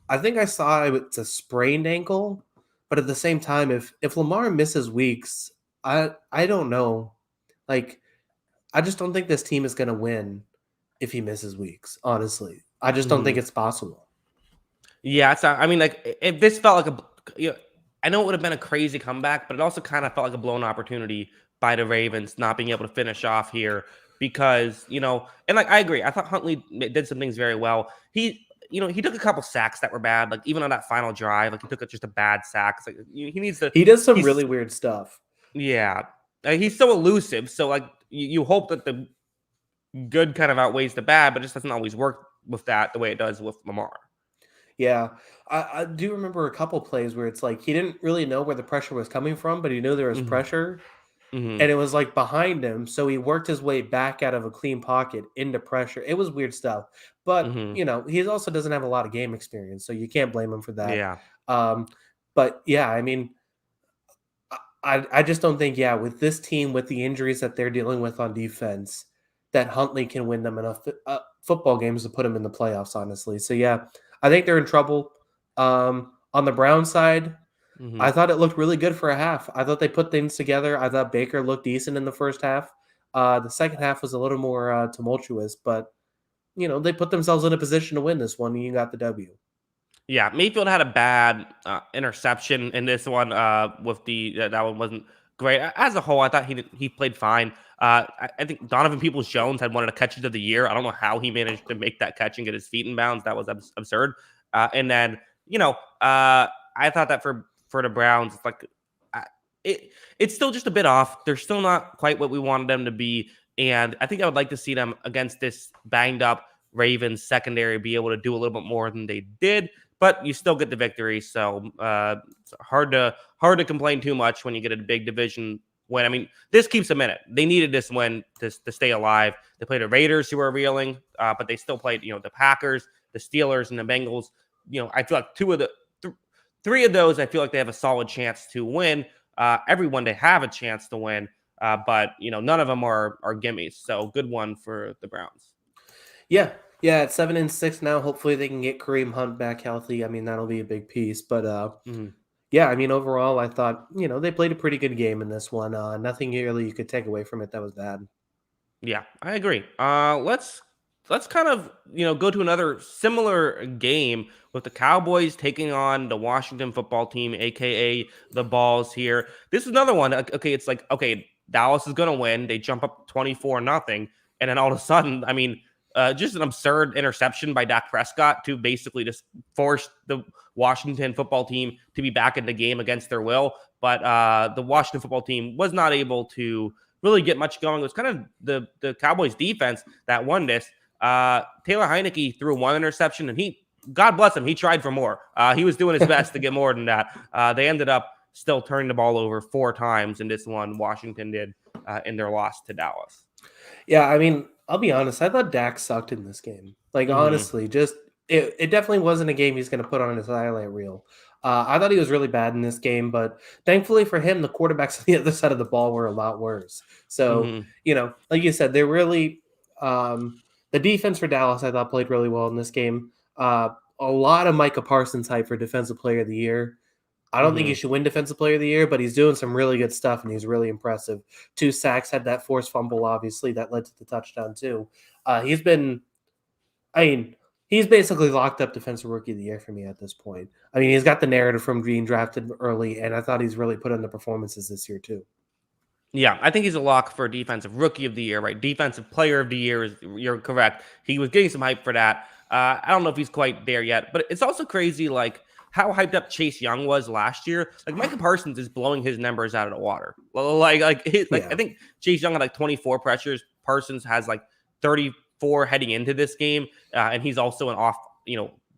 I think I saw it's a sprained ankle, but at the same time, if Lamar misses weeks, I don't know. Like, I just don't think this team is going to win if he misses weeks. Honestly, I just don't think Mm-hmm. it's possible. Yeah, I mean, like if this felt like I know it would have been a crazy comeback, but it also kind of felt like a blown opportunity by the Ravens not being able to finish off here because and like I agree, I thought Huntley did some things very well. He took a couple sacks that were bad, like even on that final drive, like he took just a bad sack. It's like he needs to. He does some He's really weird stuff. yeah, he's so elusive. So like you hope that the good kind of outweighs the bad, but it just doesn't always work with that the way it does with Lamar. Yeah, I do remember a couple plays where it's like he didn't really know where the pressure was coming from, but he knew there was Hmm. pressure, Hmm. and it was like behind him. So he worked his way back out of a clean pocket into pressure. It was weird stuff, but Hmm. he also doesn't have a lot of game experience, so you can't blame him for that. Yeah. Um, but yeah, I mean, I just don't think, yeah, with this team, with the injuries that they're dealing with on defense, that Huntley can win them enough football games to put them in the playoffs, honestly. So, yeah, I think they're in trouble. On the Brown side, Hmm. I thought it looked really good for a half. I thought they put things together. I thought Baker looked decent in the first half. The second half was a little more tumultuous, but, they put themselves in a position to win this one, and you got the W. Yeah, Mayfield had a bad interception in this one. With that one wasn't great as a whole. I thought he played fine. I think Donovan Peoples-Jones had one of the catches of the year. I don't know how he managed to make that catch and get his feet in bounds. That was absurd. And then I thought that for the Browns, it's like uh, it's still just a bit off. They're still not quite what we wanted them to be, and I think I would like to see them against this banged up Ravens secondary be able to do a little bit more than they did. But you still get the victory, so it's hard to complain too much when you get a big division win. I mean, this keeps them in it. They needed this win to stay alive. They played the Raiders, who are reeling, but they still played the Packers, the Steelers, and the Bengals. I feel like three of those, I feel like they have a solid chance to win. Everyone they have a chance to win, but none of them are gimmies. So good one for the Browns. Yeah. Yeah, at 7-6 now. Hopefully they can get Kareem Hunt back healthy. I mean, that'll be a big piece. But Mhm. yeah, I mean, overall, I thought, they played a pretty good game in this one. Nothing really you could take away from it that was bad. Yeah, I agree. Let's let's kind of, go to another similar game with the Cowboys taking on the Washington football team, aka the Balls here. This is another one. Okay, it's like, okay, Dallas is going to win. They jump up 24-0, and then all of a sudden, I mean, just an absurd interception by Dak Prescott to basically just force the Washington football team to be back in the game against their will. But the Washington football team was not able to really get much going. It was kind of the Cowboys defense that won this. Taylor Heineke threw one interception, and God bless him, he tried for more. He was doing his best to get more than that. They ended up still turning the ball over 4 times in this one. Washington did in their loss to Dallas. Yeah, I mean, I'll be honest. I thought Dak sucked in this game. Like, honestly, just it definitely wasn't a game he's going to put on his highlight reel. I thought he was really bad in this game, but thankfully for him, the quarterbacks on the other side of the ball were a lot worse. So, like you said, they're really the defense for Dallas, I thought, played really well in this game. A lot of Micah Parsons hype for Defensive Player of the Year. I don't think he should win Defensive Player of the Year, but he's doing some really good stuff, and he's really impressive. 2 sacks, had that forced fumble, obviously, that led to the touchdown, too. He's basically locked up Defensive Rookie of the Year for me at this point. I mean, he's got the narrative from being drafted early, and I thought he's really put in the performances this year, too. Yeah, I think he's a lock for Defensive Rookie of the Year, right? Defensive Player of the Year, you're correct. He was getting some hype for that. I don't know if he's quite there yet, but it's also crazy, like, how hyped up Chase Young was last year. Like, Micah Parsons is blowing his numbers out of the water. I think Chase Young had like 24 pressures. Parsons has like 34 heading into this game, and he's also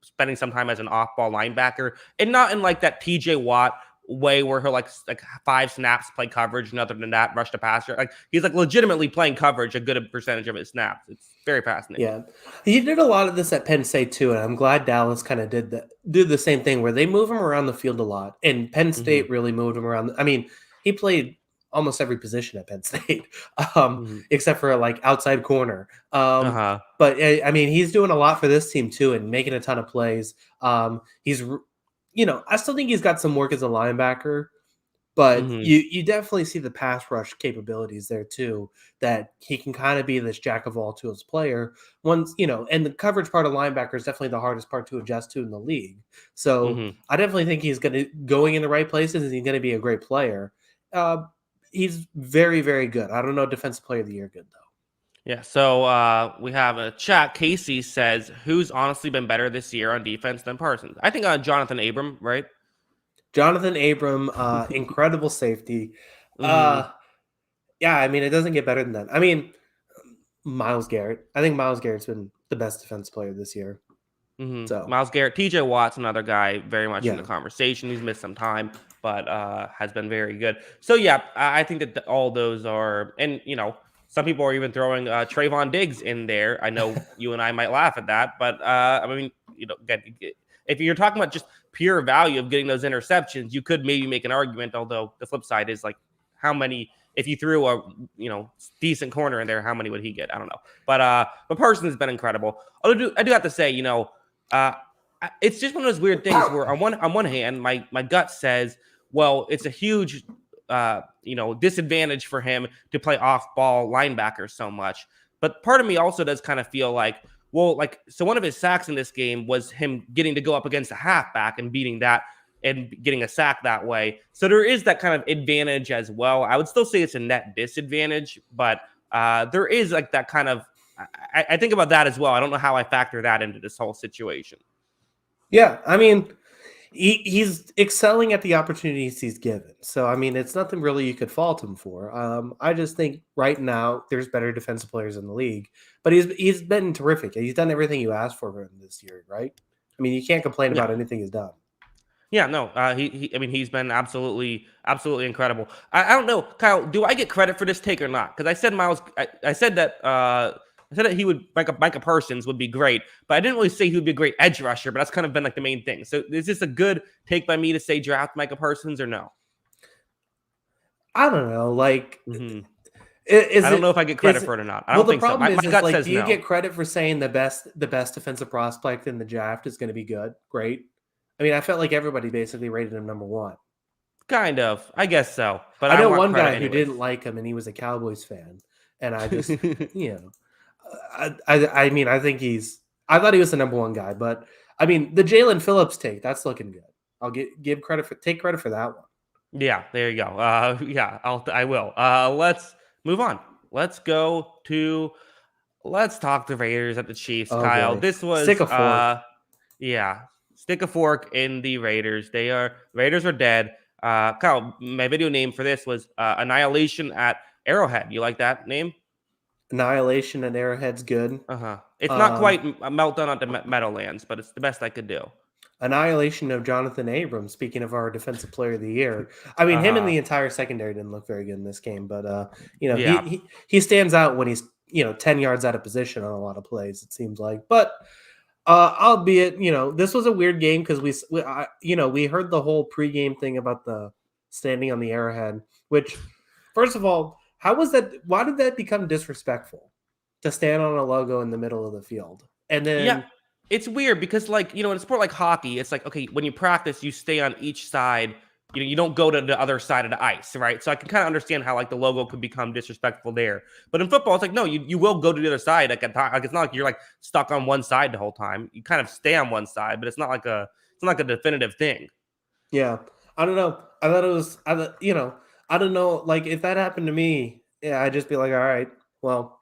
spending some time as an off-ball linebacker, and not in like that TJ Watt way where he'll like 5 snaps play coverage, and other than that, rush the passer. Like, he's like legitimately playing coverage a good percentage of his snaps. It's very fascinating. Yeah, he did a lot of this at Penn State too, and I'm glad Dallas kind of did the same thing where they move him around the field a lot, and Penn State really moved him around. I mean, he played almost every position at Penn State, except for like outside corner. But I mean, he's doing a lot for this team too, and making a ton of plays. He's I still think he's got some work as a linebacker, but you definitely see the pass rush capabilities there too, that he can kind of be this jack of all tools player. And the coverage part of linebacker is definitely the hardest part to adjust to in the league. So I definitely think he's going in the right places, and he's going to be a great player. He's very, very good. I don't know Defensive Player of the Year good though. Yeah, so we have a chat. Casey says, who's honestly been better this year on defense than Parsons? I think Jonathan Abram, right? Jonathan Abram, incredible safety. Yeah, I mean, it doesn't get better than that. I mean, Myles Garrett. I think Myles Garrett's been the best defense player this year. So Myles Garrett, TJ Watt's another guy very much in the conversation. He's missed some time, but has been very good. So yeah, I think that all those are, and some people are even throwing Trayvon Diggs in there. I know you and I might laugh at that, but I mean, again, if you're talking about just pure value of getting those interceptions, you could maybe make an argument. Although the flip side is like, how many? If you threw a decent corner in there, how many would he get? I don't know. But Parsons has been incredible. I do have to say, it's just one of those weird things where on one hand, my gut says, well, it's a huge disadvantage for him to play off-ball linebacker so much. But part of me also does kind of feel like, well, so one of his sacks in this game was him getting to go up against a halfback and beating that and getting a sack that way. So there is that kind of advantage as well. I would still say it's a net disadvantage, but there is like that kind of, I think about that as well. I don't know how I factor that into this whole situation. Yeah, I mean, he's excelling at the opportunities he's given. So, I mean, it's nothing really you could fault him for. I just think right now there's better defensive players in the league, but he's been terrific. He's done everything you asked for him this year, right? I mean, you can't complain about anything he's done. Yeah, no, he's been absolutely incredible. I don't know, Kyle, do I get credit for this take or not? Because I said I said that he would, Micah Parsons would be great, but I didn't really say he would be a great edge rusher, but that's kind of been like the main thing. So is this a good take by me to say draft Micah Parsons or no? I don't know. Like, I don't know if I get credit for it or not. I don't think so. My gut says do you get credit for saying the best defensive prospect in the draft is going to be good? Great. I mean, I felt like everybody basically rated him number 1. Kind of. I guess so. But I know one guy who didn't like him, and he was a Cowboys fan. And I just, I mean, I think I thought he was the number one guy, but I mean, the Jalen Phillips take, that's looking good. I'll take credit for that one. Yeah, there you go. Yeah, I will. Let's move on. Let's go to let's talk the Raiders at the Chiefs, Oh Kyle. boy, This stick was a fork. yeah, stick a fork in the Raiders. Raiders are dead. Kyle, my video name for this was Annihilation at Arrowhead. You like that name? Annihilation and Arrowhead's good. Uh-huh. It's not Um, quite a meltdown at the Meadowlands, but it's the best I could do. Annihilation of Jonathan Abrams. Speaking of our Defensive Player of the Year, I mean, him and Uh-huh. the entire secondary didn't look very good in this game, but he Yeah. he stands out when he's 10 yards out of position on a lot of plays. It seems like, but albeit this was a weird game because we heard the whole pregame thing about the standing on the Arrowhead, which first of all, how was that? Why did that become disrespectful to stand on a logo in the middle of the field? And Yeah. then It's weird because, like, in a sport like hockey, it's like, okay, when you practice, you stay on each side. You don't go to the other side of the ice, right? So I can kind of understand how, like, the logo could become disrespectful there. But in football, it's like, no, you will go to the other side. Like, it's not like you're, like, stuck on one side the whole time. You kind of stay on one side, but it's not like a definitive thing. yeah, I don't know. I thought it was. I don't know. Like if that happened to me, yeah, I'd just be like, all right, well,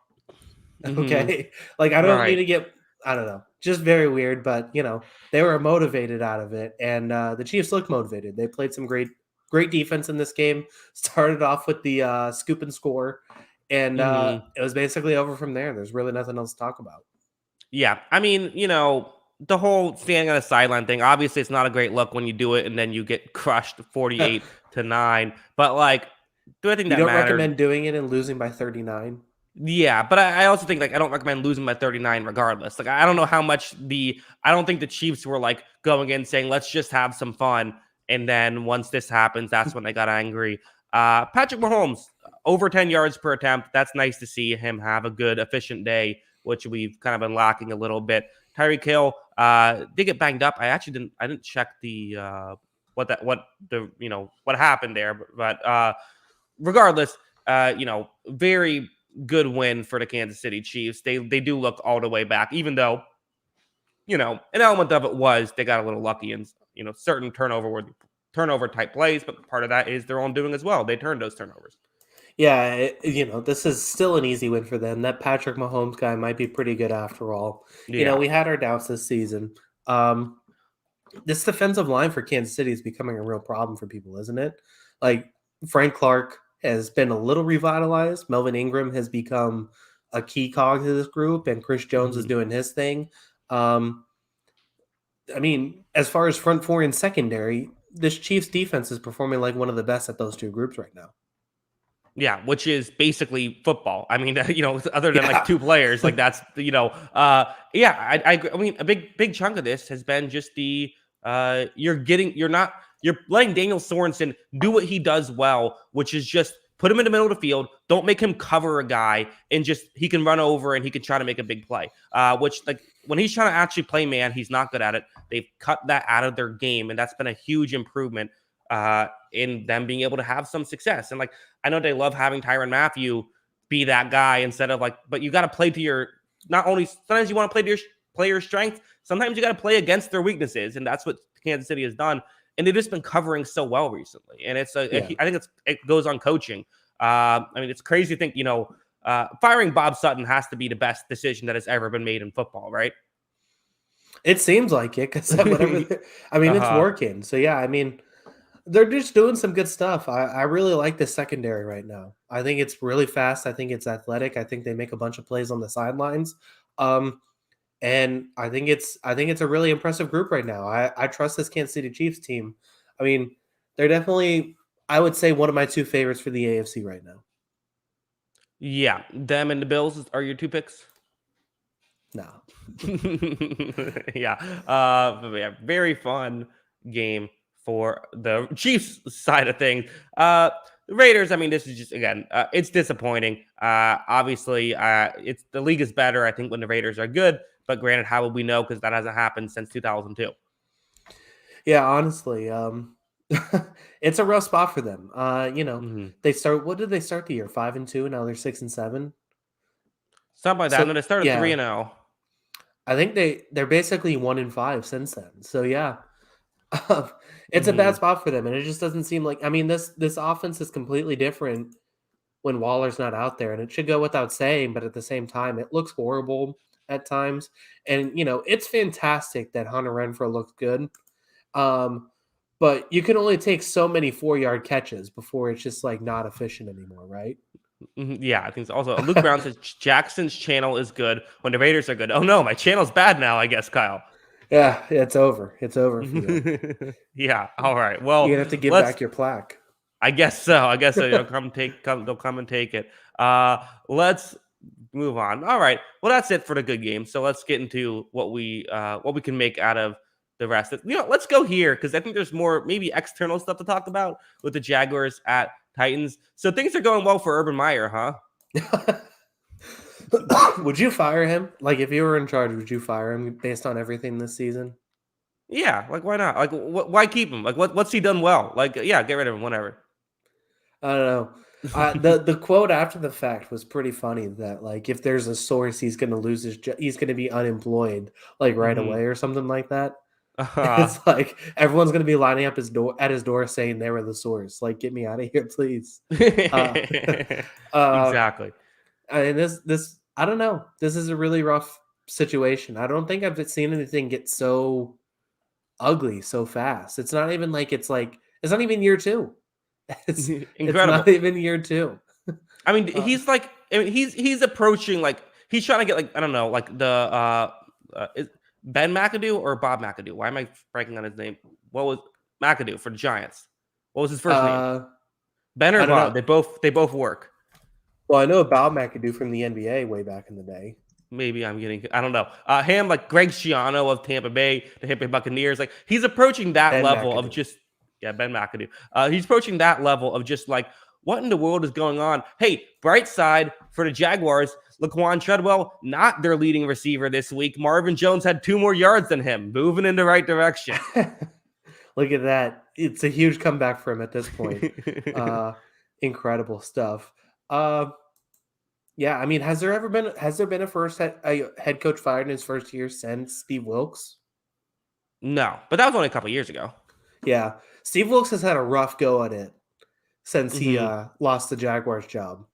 Hmm. okay. Like I don't need Right. to get. I don't know. Just very weird, but they were motivated out of it, and the Chiefs looked motivated. They played some great defense in this game. Started off with the scoop and score, and Hmm. it was basically over from there. There's really nothing else to talk about. Yeah. I mean, the whole standing on the sideline thing, obviously it's not a great look when you do it and then you get crushed 48-9. But like, do I think You that don't mattered? recommend doing it and losing by 39. Yeah, but I also think like I don't recommend losing by 39 regardless. Like I don't know how much I don't think the Chiefs were like going in saying let's just have some fun, and then once this happens, that's when they got angry. Patrick Mahomes over 10 yards per attempt. That's nice to see him have a good efficient day, which we've kind of been lacking a little bit. Tyreek Hill did get banged up. I didn't check the what happened there, but regardless, very good win for the Kansas City Chiefs. They do look all the way back, even though an element of it was they got a little lucky in certain turnover type plays, but part of that is their own doing as well. They turned those turnovers. Yeah, this is still an easy win for them. That Patrick Mahomes guy might be pretty good after all. Yeah, We had our doubts this season. Um, this defensive line for Kansas City is becoming a real problem for people, isn't it? Like Frank Clark has been a little revitalized. Melvin Ingram has become a key cog to this group, and Chris Jones is hmm doing his thing. Um, I mean, as far as front four and secondary, this Chiefs defense is performing like one of the best at those two groups right now. yeah, which is basically football. I mean, other than like Yeah. two players, like that's yeah. I mean, a big chunk of this has been just you're letting Daniel Sorensen do what he does well, which is just put him in the middle of the field. Don't make him cover a guy, and just he can run over and he can try to make a big play. Which like when he's trying to actually play man, he's not good at it. They've cut that out of their game, and that's been a huge improvement in them being able to have some success. And like I know they love having Tyrann Mathieu be that guy instead of like, but you got to play to your not only sometimes you want to play to your player strength, sometimes you got to play against their weaknesses, and that's what Kansas City has done. And they've just been covering so well recently, and Yeah. I think it goes on coaching. I mean, it's crazy to think firing Bob Sutton has to be the best decision that has ever been made in football, right? It seems like it because whatever. I mean, it's Uh-huh. working. So yeah, I mean, they're just doing some good stuff. I really like the secondary right now. I think it's really fast. I think it's athletic. I think they make a bunch of plays on the sidelines. Um, and I think it's a really impressive group right now. I trust this Kansas City Chiefs team. I mean, they're definitely I would say one of my two favorites for the AFC right now. Yeah, them and the Bills are your two picks. No. Yeah. But yeah, very fun game for the Chiefs side of things. The Raiders, I mean, this is just again, it's disappointing. Obviously, it's the league is better, I think, when the Raiders are good. But granted, how would we know? Because that hasn't happened since 2002. Yeah, honestly, it's a rough spot for them. Hmm. They start. What did they start the year? 5-2. Now they're 6-7. Something like that. And then they started 3-0. I think they're basically 1-5 since then. So yeah, it's a bad spot for them, and it just doesn't seem like. I mean, this offense is completely different when Waller's not out there, and it should go without saying. But at the same time, it looks horrible at times, and it's fantastic that Hunter Renfrow looks good. But you can only take so many 4-yard catches before it's just like not efficient anymore, right? Yeah, I think so. Also, Luke Brown says Jackson's channel is good when the Raiders are good. Oh no, my channel's bad now, I guess, Kyle. Yeah, it's over. It's over for you. Yeah, all right. Well, you're gonna have to give back your plaque. I guess so. They'll come and take it. Let's move on. All right. Well, that's it for the good game. So let's get into what we can make out of the rest. Let's go here because I think there's more maybe external stuff to talk about with the Jaguars at Titans. So things are going well for Urban Meyer, huh? Would you fire him? Like, if you were in charge, would you fire him based on everything this season? Yeah, like why not? Like, why keep him? Like, what's he done well? Like, yeah, get rid of him. Whatever. I don't know. The quote after the fact was pretty funny. That like, if there's a source, he's going to lose he's going to be unemployed like right away or something like that. It's like everyone's going to be lining up at his door saying they were the source. Like, get me out of here, please. Exactly. And this I don't know. This is a really rough situation. I don't think I've seen anything get so ugly so fast. It's not even like it's not even year 2. It's incredible. It's not even year 2. I mean, he's approaching like he's trying to get like I don't know like the Ben McAdoo or Bob McAdoo. Why am I breaking on his name? What was McAdoo for the Giants? What was his first name? Ben or Bob? They both work. Well, I know Bob McAdoo from the NBA way back in the day. Maybe I'm getting, I don't know. Him, like Greg Schiano of Tampa Bay, the Tampa Bay Buccaneers, like he's approaching that Ben level McAdoo. of just, Ben McAdoo. He's approaching that level of just like, what in the world is going on? Hey, bright side for the Jaguars, Laquan Treadwell, not their leading receiver this week. Marvin Jones had 2 more yards than him, moving in the right direction. Look at that. It's a huge comeback for him at this point. Incredible stuff. Yeah, I mean, has there been a head coach fired in his first year since Steve Wilkes? No, but that was only a couple years ago. Yeah, Steve Wilkes has had a rough go at it since he lost the Jaguars job.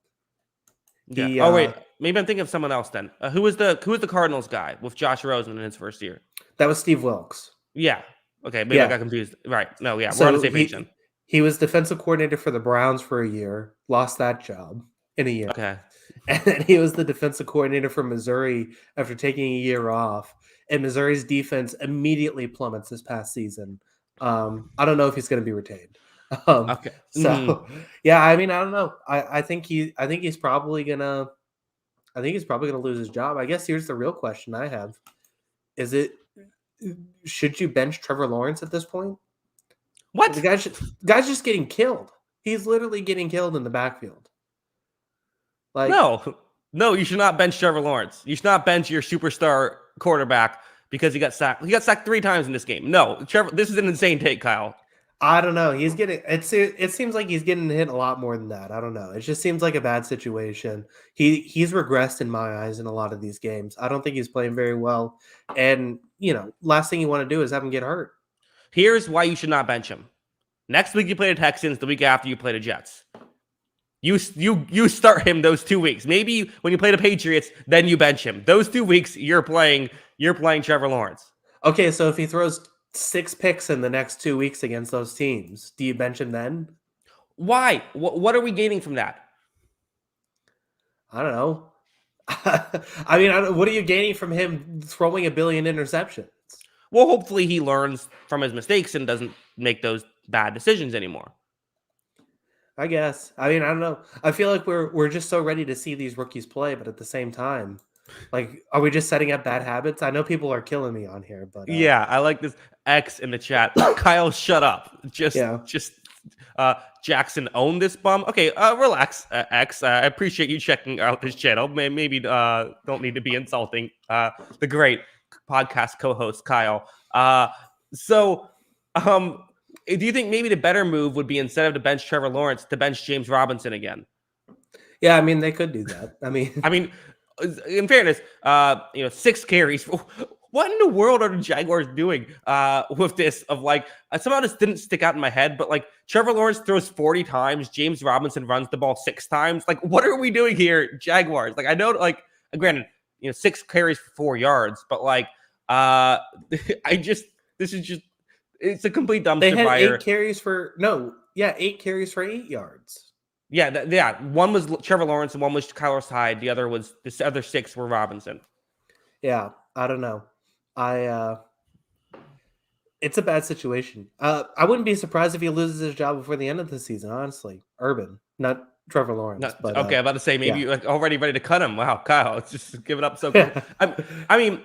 Wait, maybe I'm thinking of someone else then. Who was the Cardinals guy with Josh Rosen in his first year? That was Steve Wilkes. Yeah. Okay, maybe I got confused. Right. No, yeah, we're on the same page then. He was defensive coordinator for the Browns for a year, lost that job in a year. Okay. And then he was the defensive coordinator for Missouri after taking a year off. And Missouri's defense immediately plummets this past season. I don't know if he's going to be retained. Okay. So yeah, I mean, I don't know. I think he's probably gonna lose his job. I guess here's the real question I have: should you bench Trevor Lawrence at this point? What? The guy's just getting killed. He's literally getting killed in the backfield. Like, no, you should not bench Trevor Lawrence. You should not bench your superstar quarterback because he got sacked. He got sacked 3 times in this game. No, Trevor, this is an insane take, Kyle. I don't know. It seems like he's getting hit a lot more than that. I don't know. It just seems like a bad situation. He's regressed in my eyes in a lot of these games. I don't think he's playing very well. And, last thing you want to do is have him get hurt. Here's why you should not bench him. Next week you play the Texans. The week after you play the Jets. You start him those 2 weeks. Maybe when you play the Patriots, then you bench him. Those 2 weeks you're playing Trevor Lawrence. Okay, so if he throws 6 picks in the next 2 weeks against those teams, do you bench him then? Why? What are we gaining from that? I don't know. I mean, what are you gaining from him throwing 1 billion interceptions? Well, hopefully he learns from his mistakes and doesn't make those bad decisions anymore. I guess. I mean, I don't know. I feel like we're just so ready to see these rookies play, but at the same time, like, are we just setting up bad habits? I know people are killing me on here, but yeah, I like this X in the chat. Kyle, shut up. Just Jackson owned this bum. Okay, relax, X. I appreciate you checking out this channel. Maybe don't need to be insulting the great podcast co-host Kyle. Do you think maybe the better move would be instead of to bench Trevor Lawrence to bench James Robinson again? Yeah, I mean they could do that. I mean, in fairness, 6 carries. What in the world are the Jaguars doing with this? Of like, somehow this didn't stick out in my head, but like Trevor Lawrence throws 40 times, James Robinson runs the ball 6 times. Like, what are we doing here, Jaguars? Like, I know, like, granted, 6 carries for 4 yards, but like, this is just, it's a complete dumpster They had fire. 8 carries for 8 yards. Yeah, one was Trevor Lawrence and one was Carlos Hyde. The other 6 were Robinson. Yeah, I don't know. It's a bad situation. I wouldn't be surprised if he loses his job before the end of the season, honestly. Urban, not Trevor Lawrence. But okay, I'm about to say maybe yeah. you're like already ready to cut him. Wow, Kyle, it's just give it up so quick. I mean,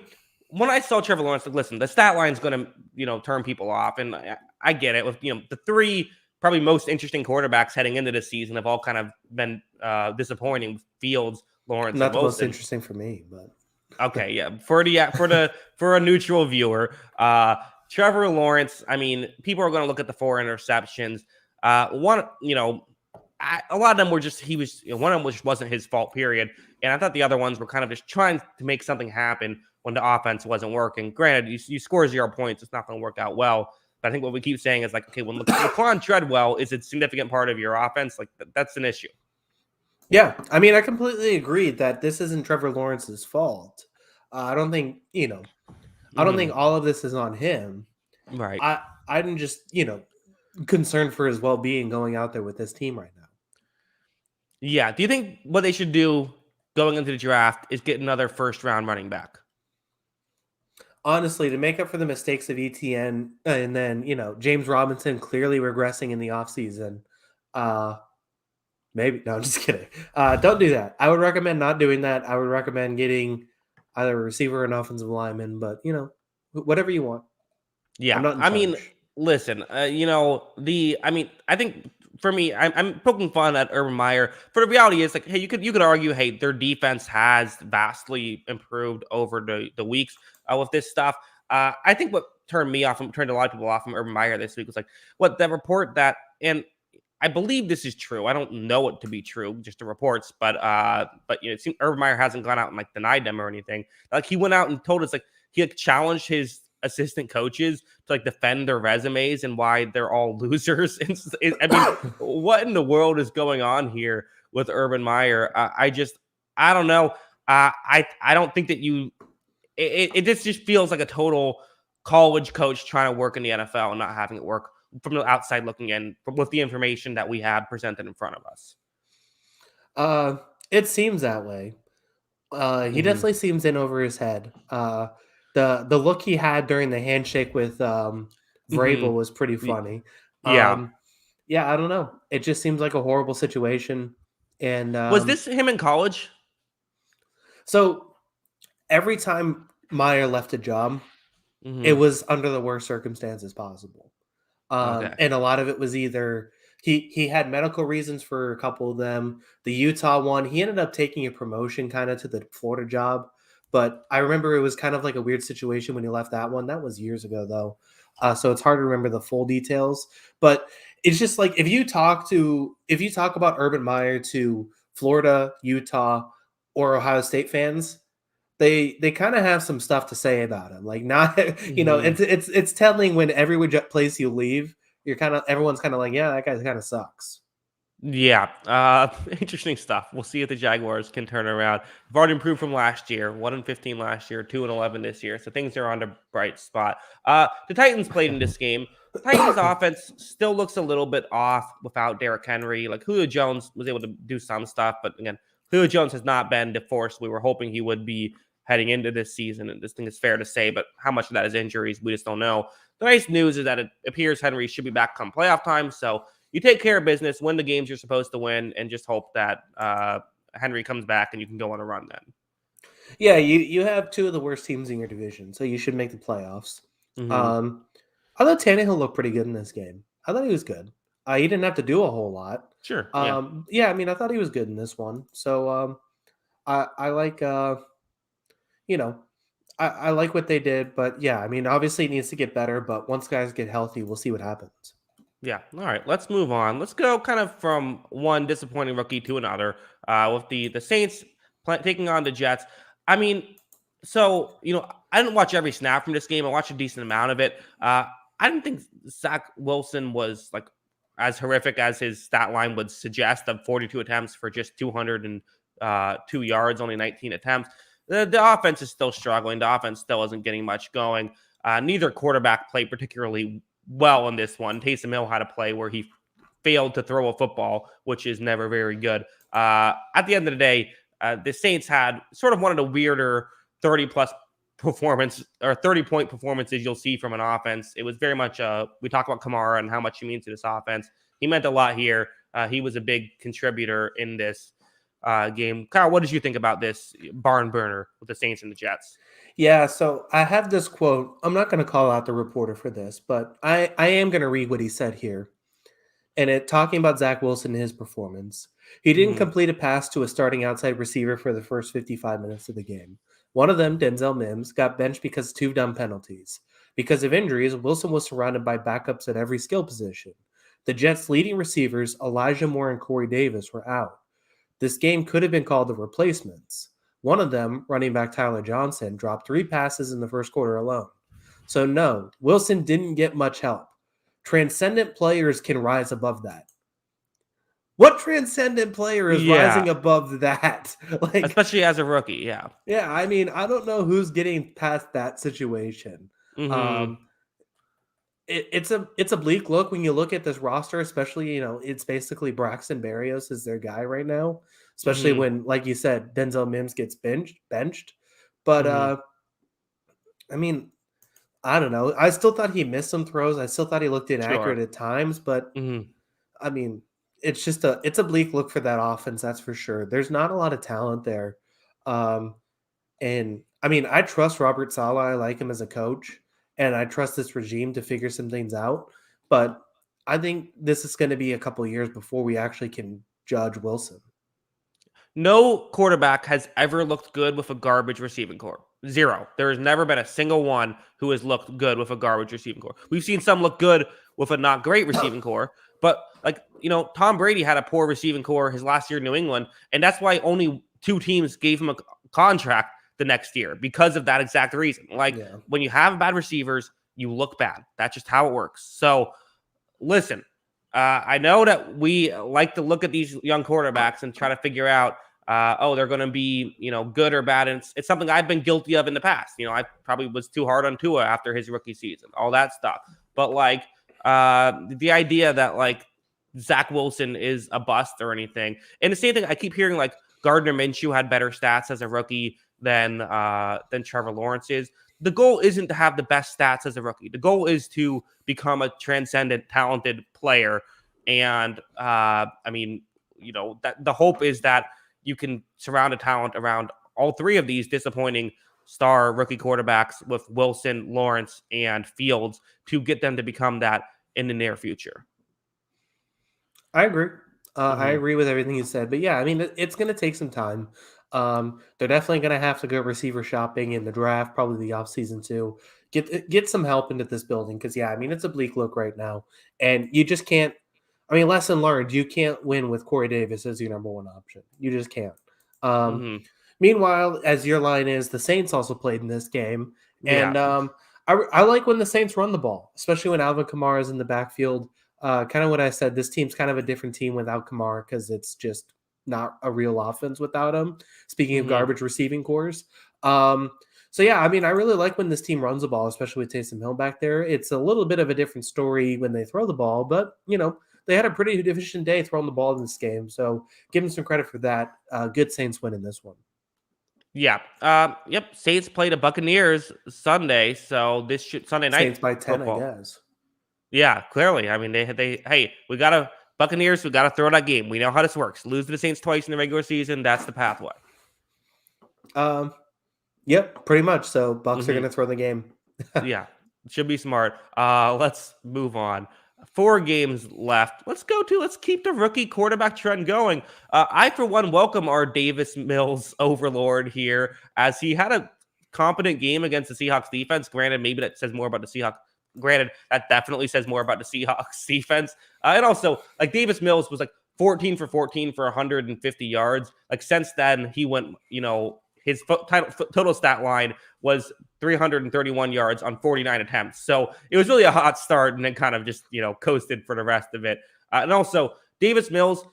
when I saw Trevor Lawrence, like, listen, the stat line's going to, turn people off, and I get it. With the 3 probably most interesting quarterbacks heading into this season have all kind of been disappointing. Fields, Lawrence, not and the Wilson. most interesting for me, but okay, yeah, for a neutral viewer, Trevor Lawrence. I mean, people are going to look at the 4 interceptions. A lot of them were just one of them which wasn't his fault, period. And I thought the other ones were kind of just trying to make something happen when the offense wasn't working. Granted, you score 0 points, it's not going to work out well. But I think what we keep saying is like, okay, when Laquan Treadwell is a significant part of your offense, like that's an issue. Yeah, I mean, I completely agree that this isn't Trevor Lawrence's fault. I don't think I don't think all of this is on him. Right. I'm just concerned for his well-being going out there with this team right now. Yeah. Do you think what they should do going into the draft is get another first-round running back? Honestly, to make up for the mistakes of ETN and then, James Robinson clearly regressing in the offseason, maybe. No, I'm just kidding. Don't do that. I would recommend not doing that. I would recommend getting either a receiver or an offensive lineman, but, whatever you want. Yeah. I mean, listen, I think for me, I'm poking fun at Urban Meyer, but the reality is like, hey, you could argue, hey, their defense has vastly improved over the weeks with this stuff. I think what turned a lot of people off from Urban Meyer this week was like that report that, and I believe this is true. I don't know it to be true, just the reports, but it seems Urban Meyer hasn't gone out and like denied them or anything. Like he went out and told us like he challenged his assistant coaches to like defend their resumes and why they're all losers. I mean, what in the world is going on here with Urban Meyer? I don't know. I don't think that it just feels like a total college coach trying to work in the NFL and not having it work from the outside looking in with the information that we have presented in front of us. It seems that way. He definitely seems in over his head. The look he had during the handshake with Vrabel was pretty funny. Yeah. I don't know. It just seems like a horrible situation. And was this him in college? So every time Meyer left a job, it was under the worst circumstances possible. And a lot of it was either he had medical reasons for a couple of them. The Utah one, he ended up taking a promotion kind of to the Florida job. But I remember it was kind of like a weird situation when he left that one. That was years ago, though. So it's hard to remember the full details. But it's just like if you talk about Urban Meyer to Florida, Utah, or Ohio State fans, they kind of have some stuff to say about him. Like not, it's telling when every place you leave, everyone's kind of like, yeah, that guy kind of sucks. Yeah, interesting stuff. We'll see if the Jaguars can turn around. They've already improved from last year, 1-15 last year, 2-11 this year. So things are on a bright spot. The Titans played in this game. The Titans offense still looks a little bit off without Derrick Henry. Like Julio Jones was able to do some stuff, but again, Julio Jones has not been the force we were hoping he would be heading into this season. And this thing is fair to say, but how much of that is injuries, we just don't know. The nice news is that it appears Henry should be back come playoff time. So you take care of business, win the games you're supposed to win, and just hope that Henry comes back and you can go on a run then. Yeah, you have 2 of the worst teams in your division, so you should make the playoffs. I thought Tannehill looked pretty good in this game. I thought he was good. He didn't have to do a whole lot. Sure. Yeah, I mean, I thought he was good in this one. So I like, I like what they did. But yeah, I mean, obviously it needs to get better. But once guys get healthy, we'll see what happens. Yeah. All right. Let's move on. Let's go kind of from one disappointing rookie to another with the Saints taking on the Jets. I mean, so, I didn't watch every snap from this game. I watched a decent amount of it. I didn't think Zach Wilson was like as horrific as his stat line would suggest, of 42 attempts for just 202 yards, only 19 attempts. The offense is still struggling. The offense still isn't getting much going. Neither quarterback played particularly well in this one. Taysom Hill had a play where he failed to throw a football, which is never very good. At the end of the day, the Saints had sort of one of the weirder 30-plus performance or 30-point performances you'll see from an offense. It was very much we talk about Kamara and how much he means to this offense. He meant a lot here. He was a big contributor in this game. Kyle, what did you think about this barn burner with the Saints and the Jets? Yeah, so I have this quote. I'm not going to call out the reporter for this, but I am going to read what he said here. And talking about Zach Wilson and his performance. He didn't complete a pass to a starting outside receiver for the first 55 minutes of the game. One of them, Denzel Mims, got benched because of 2 dumb penalties. Because of injuries, Wilson was surrounded by backups at every skill position. The Jets' leading receivers, Elijah Moore and Corey Davis, were out. This game could have been called the replacements. One of them, running back Tyler Johnson, dropped 3 passes in the first quarter alone. So no, Wilson didn't get much help. Transcendent players can rise above that. What transcendent player is rising above that? Especially as a rookie, yeah. Yeah, I mean, I don't know who's getting past that situation. It's a bleak look when you look at this roster, especially, it's basically Braxton Berrios is their guy right now, especially when, like you said, Denzel Mims gets benched. But, I mean, I don't know. I still thought he missed some throws. I still thought he looked inaccurate at times, but I mean, it's a bleak look for that offense. That's for sure. There's not a lot of talent there. And I mean, I trust Robert Saleh. I like him as a coach, and I trust this regime to figure some things out. But I think this is going to be a couple of years before we actually can judge Wilson. No quarterback has ever looked good with a garbage receiving core. 0. There has never been a single one who has looked good with a garbage receiving core. We've seen some look good with a not great receiving core, but Tom Brady had a poor receiving core his last year in New England, and that's why only 2 teams gave him a contract the next year, because of that exact reason. When you have bad receivers, you look bad. That's just how it works. So listen, I know that we like to look at these young quarterbacks and try to figure out, they're going to be, good or bad. And it's something I've been guilty of in the past. I probably was too hard on Tua after his rookie season, all that stuff. But the idea that Zach Wilson is a bust or anything. And the same thing, I keep hearing Gardner Minshew had better stats as a rookie than Trevor Lawrence is. The goal isn't to have the best stats as a rookie. The goal is to become a transcendent, talented player. And that the hope is that you can surround a talent around all 3 of these disappointing star rookie quarterbacks with Wilson, Lawrence, and Fields to get them to become that in the near future. I agree. I agree with everything you said. But yeah, I mean, it's going to take some time. They're definitely going to have to go receiver shopping in the draft, probably the offseason too. Get some help into this building because, yeah, I mean, it's a bleak look right now. And you just can't – I mean, lesson learned, you can't win with Corey Davis as your number 1 option. You just can't. Meanwhile, as your line is, the Saints also played in this game. And I like when the Saints run the ball, especially when Alvin Kamara is in the backfield. Kind of what I said, this team's kind of a different team without Kamara because it's just not a real offense without him. Speaking of garbage receiving cores. So, yeah, I mean, I really like when this team runs the ball, especially with Taysom Hill back there. It's a little bit of a different story when they throw the ball, but, they had a pretty efficient day throwing the ball in this game. So give them some credit for that. Good Saints win in this one. Yeah. Yep. Saints played the Buccaneers Sunday. So this Sunday night. Saints by 10, football. I guess. Yeah, clearly. I mean, we got to Buccaneers. We got to throw that game. We know how this works. Lose to the Saints twice in the regular season. That's the pathway. Yep, pretty much. So Bucs are going to throw the game. Yeah, should be smart. Let's move on. 4 games left. Let's keep the rookie quarterback trend going. I, for one, welcome our Davis Mills overlord here as he had a competent game against the Seahawks defense. Granted, maybe that says more about the Seahawks. Granted, that definitely says more about the Seahawks defense. And also, Davis Mills was 14 for 14 for 150 yards. Like since then, he went, his total stat line was 331 yards on 49 attempts. So it was really a hot start and then kind of just, coasted for the rest of it. And also Davis Mills.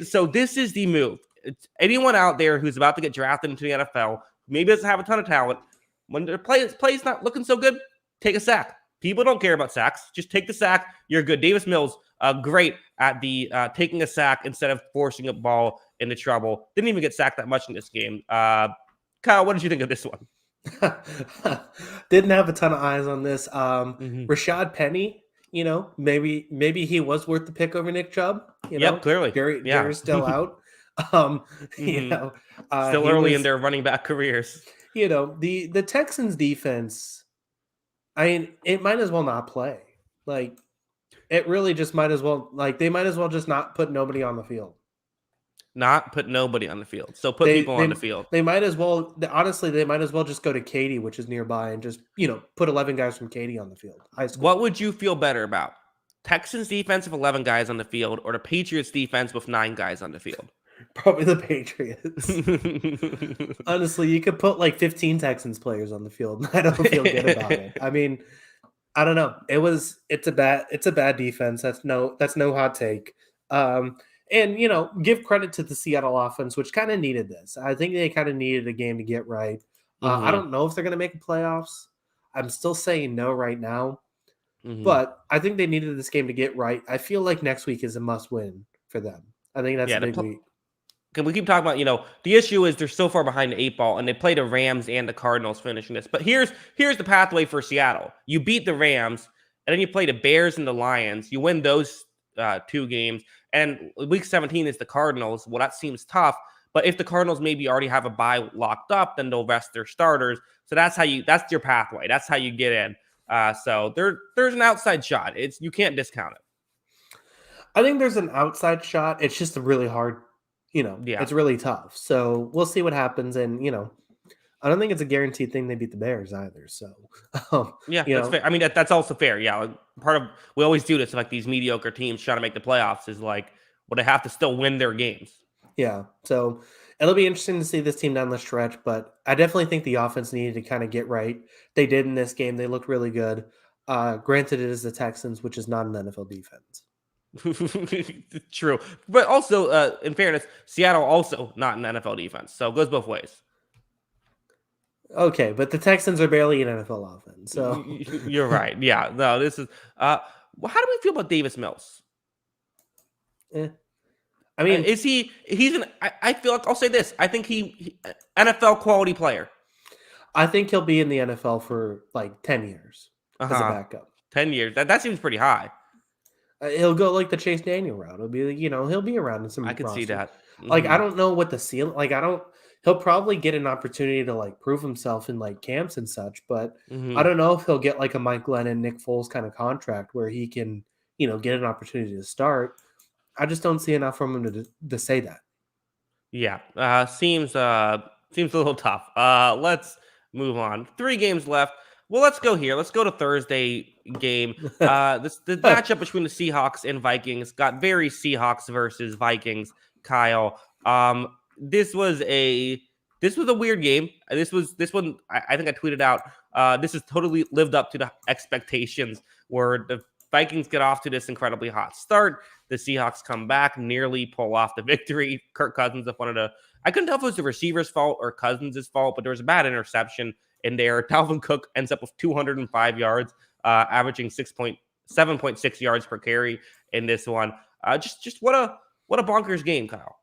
So this is the move. It's anyone out there who's about to get drafted into the NFL, maybe doesn't have a ton of talent. When their play's not looking so good, take a sack. People don't care about sacks. Just take the sack. You're good. Davis Mills, great at the taking a sack instead of forcing a ball into trouble. Didn't even get sacked that much in this game. Kyle, what did you think of this one? Didn't have a ton of eyes on this. Rashad Penny, maybe he was worth the pick over Nick Chubb. Yep, clearly. Gary's still out. Still early in their running back careers. The Texans defense, I mean, it might as well not play. Like, it really just might as well, they might as well just not put nobody on the field. Not put nobody on the field. So put people on the field. They might as well, honestly, they might as well just go to Katy, which is nearby, and just, put 11 guys from Katy on the field. What would you feel better about? Texans defense with 11 guys on the field or the Patriots defense with 9 guys on the field? Probably the Patriots. Honestly, you could put 15 Texans players on the field, and I don't feel good about it. I mean, I don't know. It's a bad defense. That's no hot take. And give credit to the Seattle offense, which kind of needed this. I think they kind of needed a game to get right. I don't know if they're going to make the playoffs. I'm still saying no right now, but I think they needed this game to get right. I feel like next week is a must win for them. I think that's a big week. Can we keep talking about, the issue is they're so far behind the 8 ball, and they play the Rams and the Cardinals finishing this. But here's the pathway for Seattle. You beat the Rams, and then you play the Bears and the Lions. You win those 2 games, and week 17 is the Cardinals. Well, that seems tough. But if the Cardinals maybe already have a bye locked up, then they'll rest their starters. So that's your pathway. That's how you get in. So there's an outside shot. You can't discount it. I think there's an outside shot. It's just a really hard. It's really tough. So we'll see what happens. And, I don't think it's a guaranteed thing they beat the Bears either. So, that's fair. I mean, that's also fair. Yeah. We always do this. These mediocre teams trying to make the playoffs is they have to still win their games. Yeah. So it'll be interesting to see this team down the stretch, but I definitely think the offense needed to kind of get right. They did in this game. They looked really good. Granted, it is the Texans, which is not an NFL defense. True, but also in fairness, Seattle also not an NFL defense, so it goes both ways. Okay, but the Texans are barely an NFL offense, so you're right. Yeah, no, this is. How do we feel about Davis Mills? I mean, is he? He's an. I feel like I'll say this. I think he NFL quality player. I think he'll be in the NFL for 10 years as a backup. 10 years. That seems pretty high. He'll go the Chase Daniel route. It'll be, he'll be around in some. I can see that. I don't know what the ceiling. He'll probably get an opportunity to prove himself in camps and such. But I don't know if he'll get a Mike Glennon, Nick Foles kind of contract where he can, get an opportunity to start. I just don't see enough from him to say that. Yeah, seems a little tough. Let's move on. 3 games left. Well, let's go here. Let's go to Thursday game. The matchup between the Seahawks and Vikings got very Seahawks versus Vikings. Kyle, this was a weird game. This one. I think I tweeted out. This has totally lived up to the expectations. Where the Vikings get off to this incredibly hot start, the Seahawks come back, nearly pull off the victory. Kirk Cousins with I couldn't tell if it was the receiver's fault or Cousins' fault, but there was a bad interception in there. Dalvin Cook ends up with 205 yards, averaging 7.6 yards per carry in this one. Just what a bonkers game, Kyle.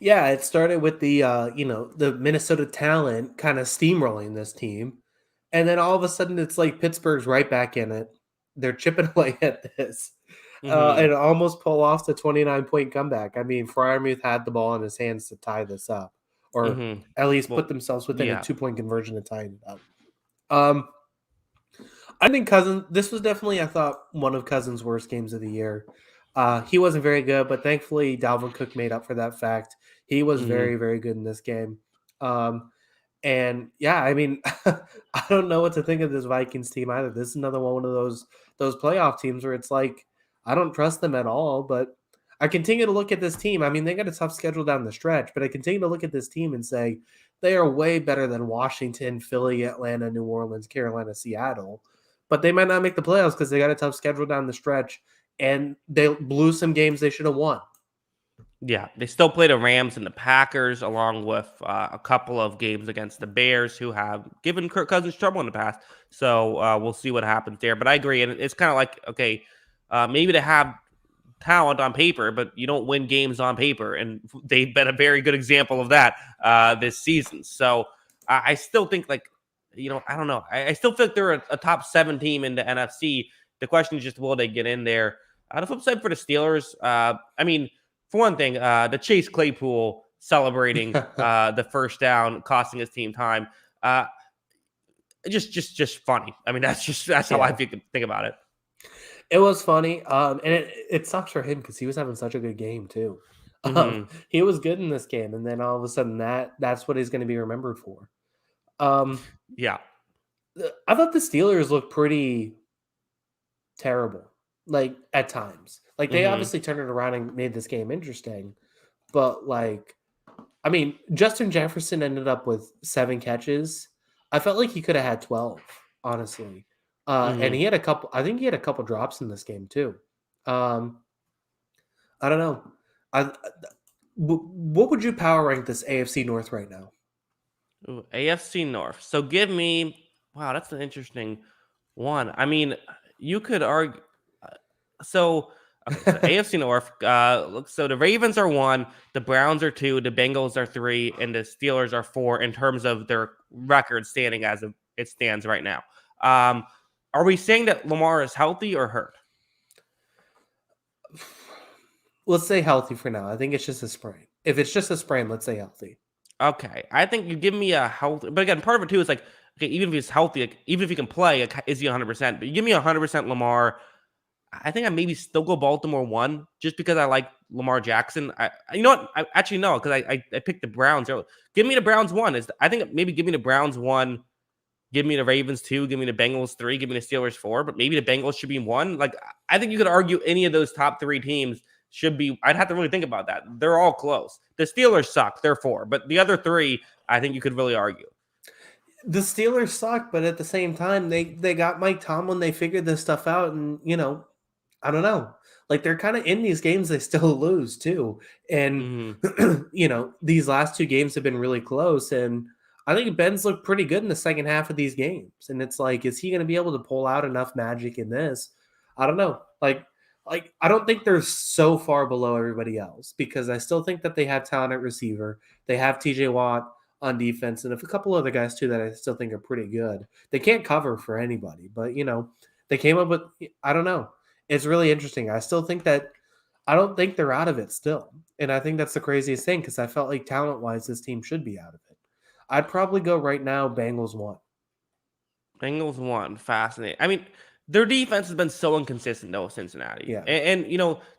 Yeah, it started with the the Minnesota talent kind of steamrolling this team, and then all of a sudden it's Pittsburgh's right back in it. They're chipping away at this, and almost pull off the 29-point comeback. I mean, Freiermuth had the ball in his hands to tie this up, or at least put themselves within a 2-point conversion to tie it up. I think Cousins. This was definitely, I thought, one of Cousins' worst games of the year. He wasn't very good, but thankfully Dalvin Cook made up for that fact. He was very, very good in this game. And yeah, I mean, I don't know what to think of this Vikings team either. This is another one of those playoff teams where it's I don't trust them at all, but I continue to look at this team. I mean, they got a tough schedule down the stretch, but I continue to look at this team and say they are way better than Washington, Philly, Atlanta, New Orleans, Carolina, Seattle. But they might not make the playoffs because they got a tough schedule down the stretch, and they blew some games they should have won. Yeah, they still play the Rams and the Packers, along with a couple of games against the Bears, who have given Kirk Cousins trouble in the past. So we'll see what happens there. But I agree, and it's kind of like, okay, maybe they have talent on paper, but you don't win games on paper, and they've been a very good example of that this season. So I still think, like, I don't know. I still think they're a top 7 team in the NFC. The question is just, will they get in there? On the flip side, for the Steelers, I mean, for one thing, the Chase Claypool celebrating the first down, costing his team time, just funny. I mean, that's how I think about it. It was funny, and it sucks for him because he was having such a good game too. He was good in this game, and then all of a sudden that's what he's going to be remembered for. Yeah, I thought the Steelers looked pretty terrible, like at times. Like they obviously turned it around and made this game interesting, but like, I mean, Justin Jefferson ended up with 7 catches. I felt like he could have had 12, honestly. And he had a couple. I think he had a couple drops in this game too. I don't know. What would you power rank this AFC North right now? Ooh, AFC North. So give me. Wow, that's an interesting one. I mean, you could argue. So, okay, so AFC North. Look, so the Ravens are 1, the Browns are 2, the Bengals are 3, and the Steelers are 4 in terms of their record standing as of it stands right now. Are we saying that Lamar is healthy or hurt? Let's say healthy for now. I think it's just a sprain. If it's just a sprain, let's say healthy. Okay, I think you give me a healthy, but again, part of it too is like, okay, even if he's healthy, like, even if he can play, like, is he 100%? But you give me 100% Lamar. I think I maybe still go Baltimore 1 just because I like Lamar Jackson. You know what? I actually no, because I picked the Browns early. Give me the Browns 1. I think maybe give me the Browns 1. Give me the Ravens 2, give me the Bengals 3, give me the Steelers 4, but maybe the Bengals should be 1. Like, I think you could argue any of those top 3 teams should be. I'd have to really think about that. They're all close. The Steelers suck. They're 4, but the other 3, I think you could really argue. The Steelers suck, but at the same time, they got Mike Tomlin. They figured this stuff out, and I don't know. Like they're kind of in these games, they still lose too, and these last 2 games have been really close, and I think Ben's looked pretty good in the second half of these games. And it's like, is he going to be able to pull out enough magic in this? I don't know. Like I don't think they're so far below everybody else because I still think that they have talent at receiver. They have TJ Watt on defense and a couple other guys too that I still think are pretty good. They can't cover for anybody, but they came up with, I don't know. It's really interesting. I still think that I don't think they're out of it still. And I think that's the craziest thing because I felt like talent-wise, this team should be out of it. I'd probably go right now, Bengals 1. Bengals 1. Fascinating. I mean, their defense has been so inconsistent, though, Cincinnati. Yeah. And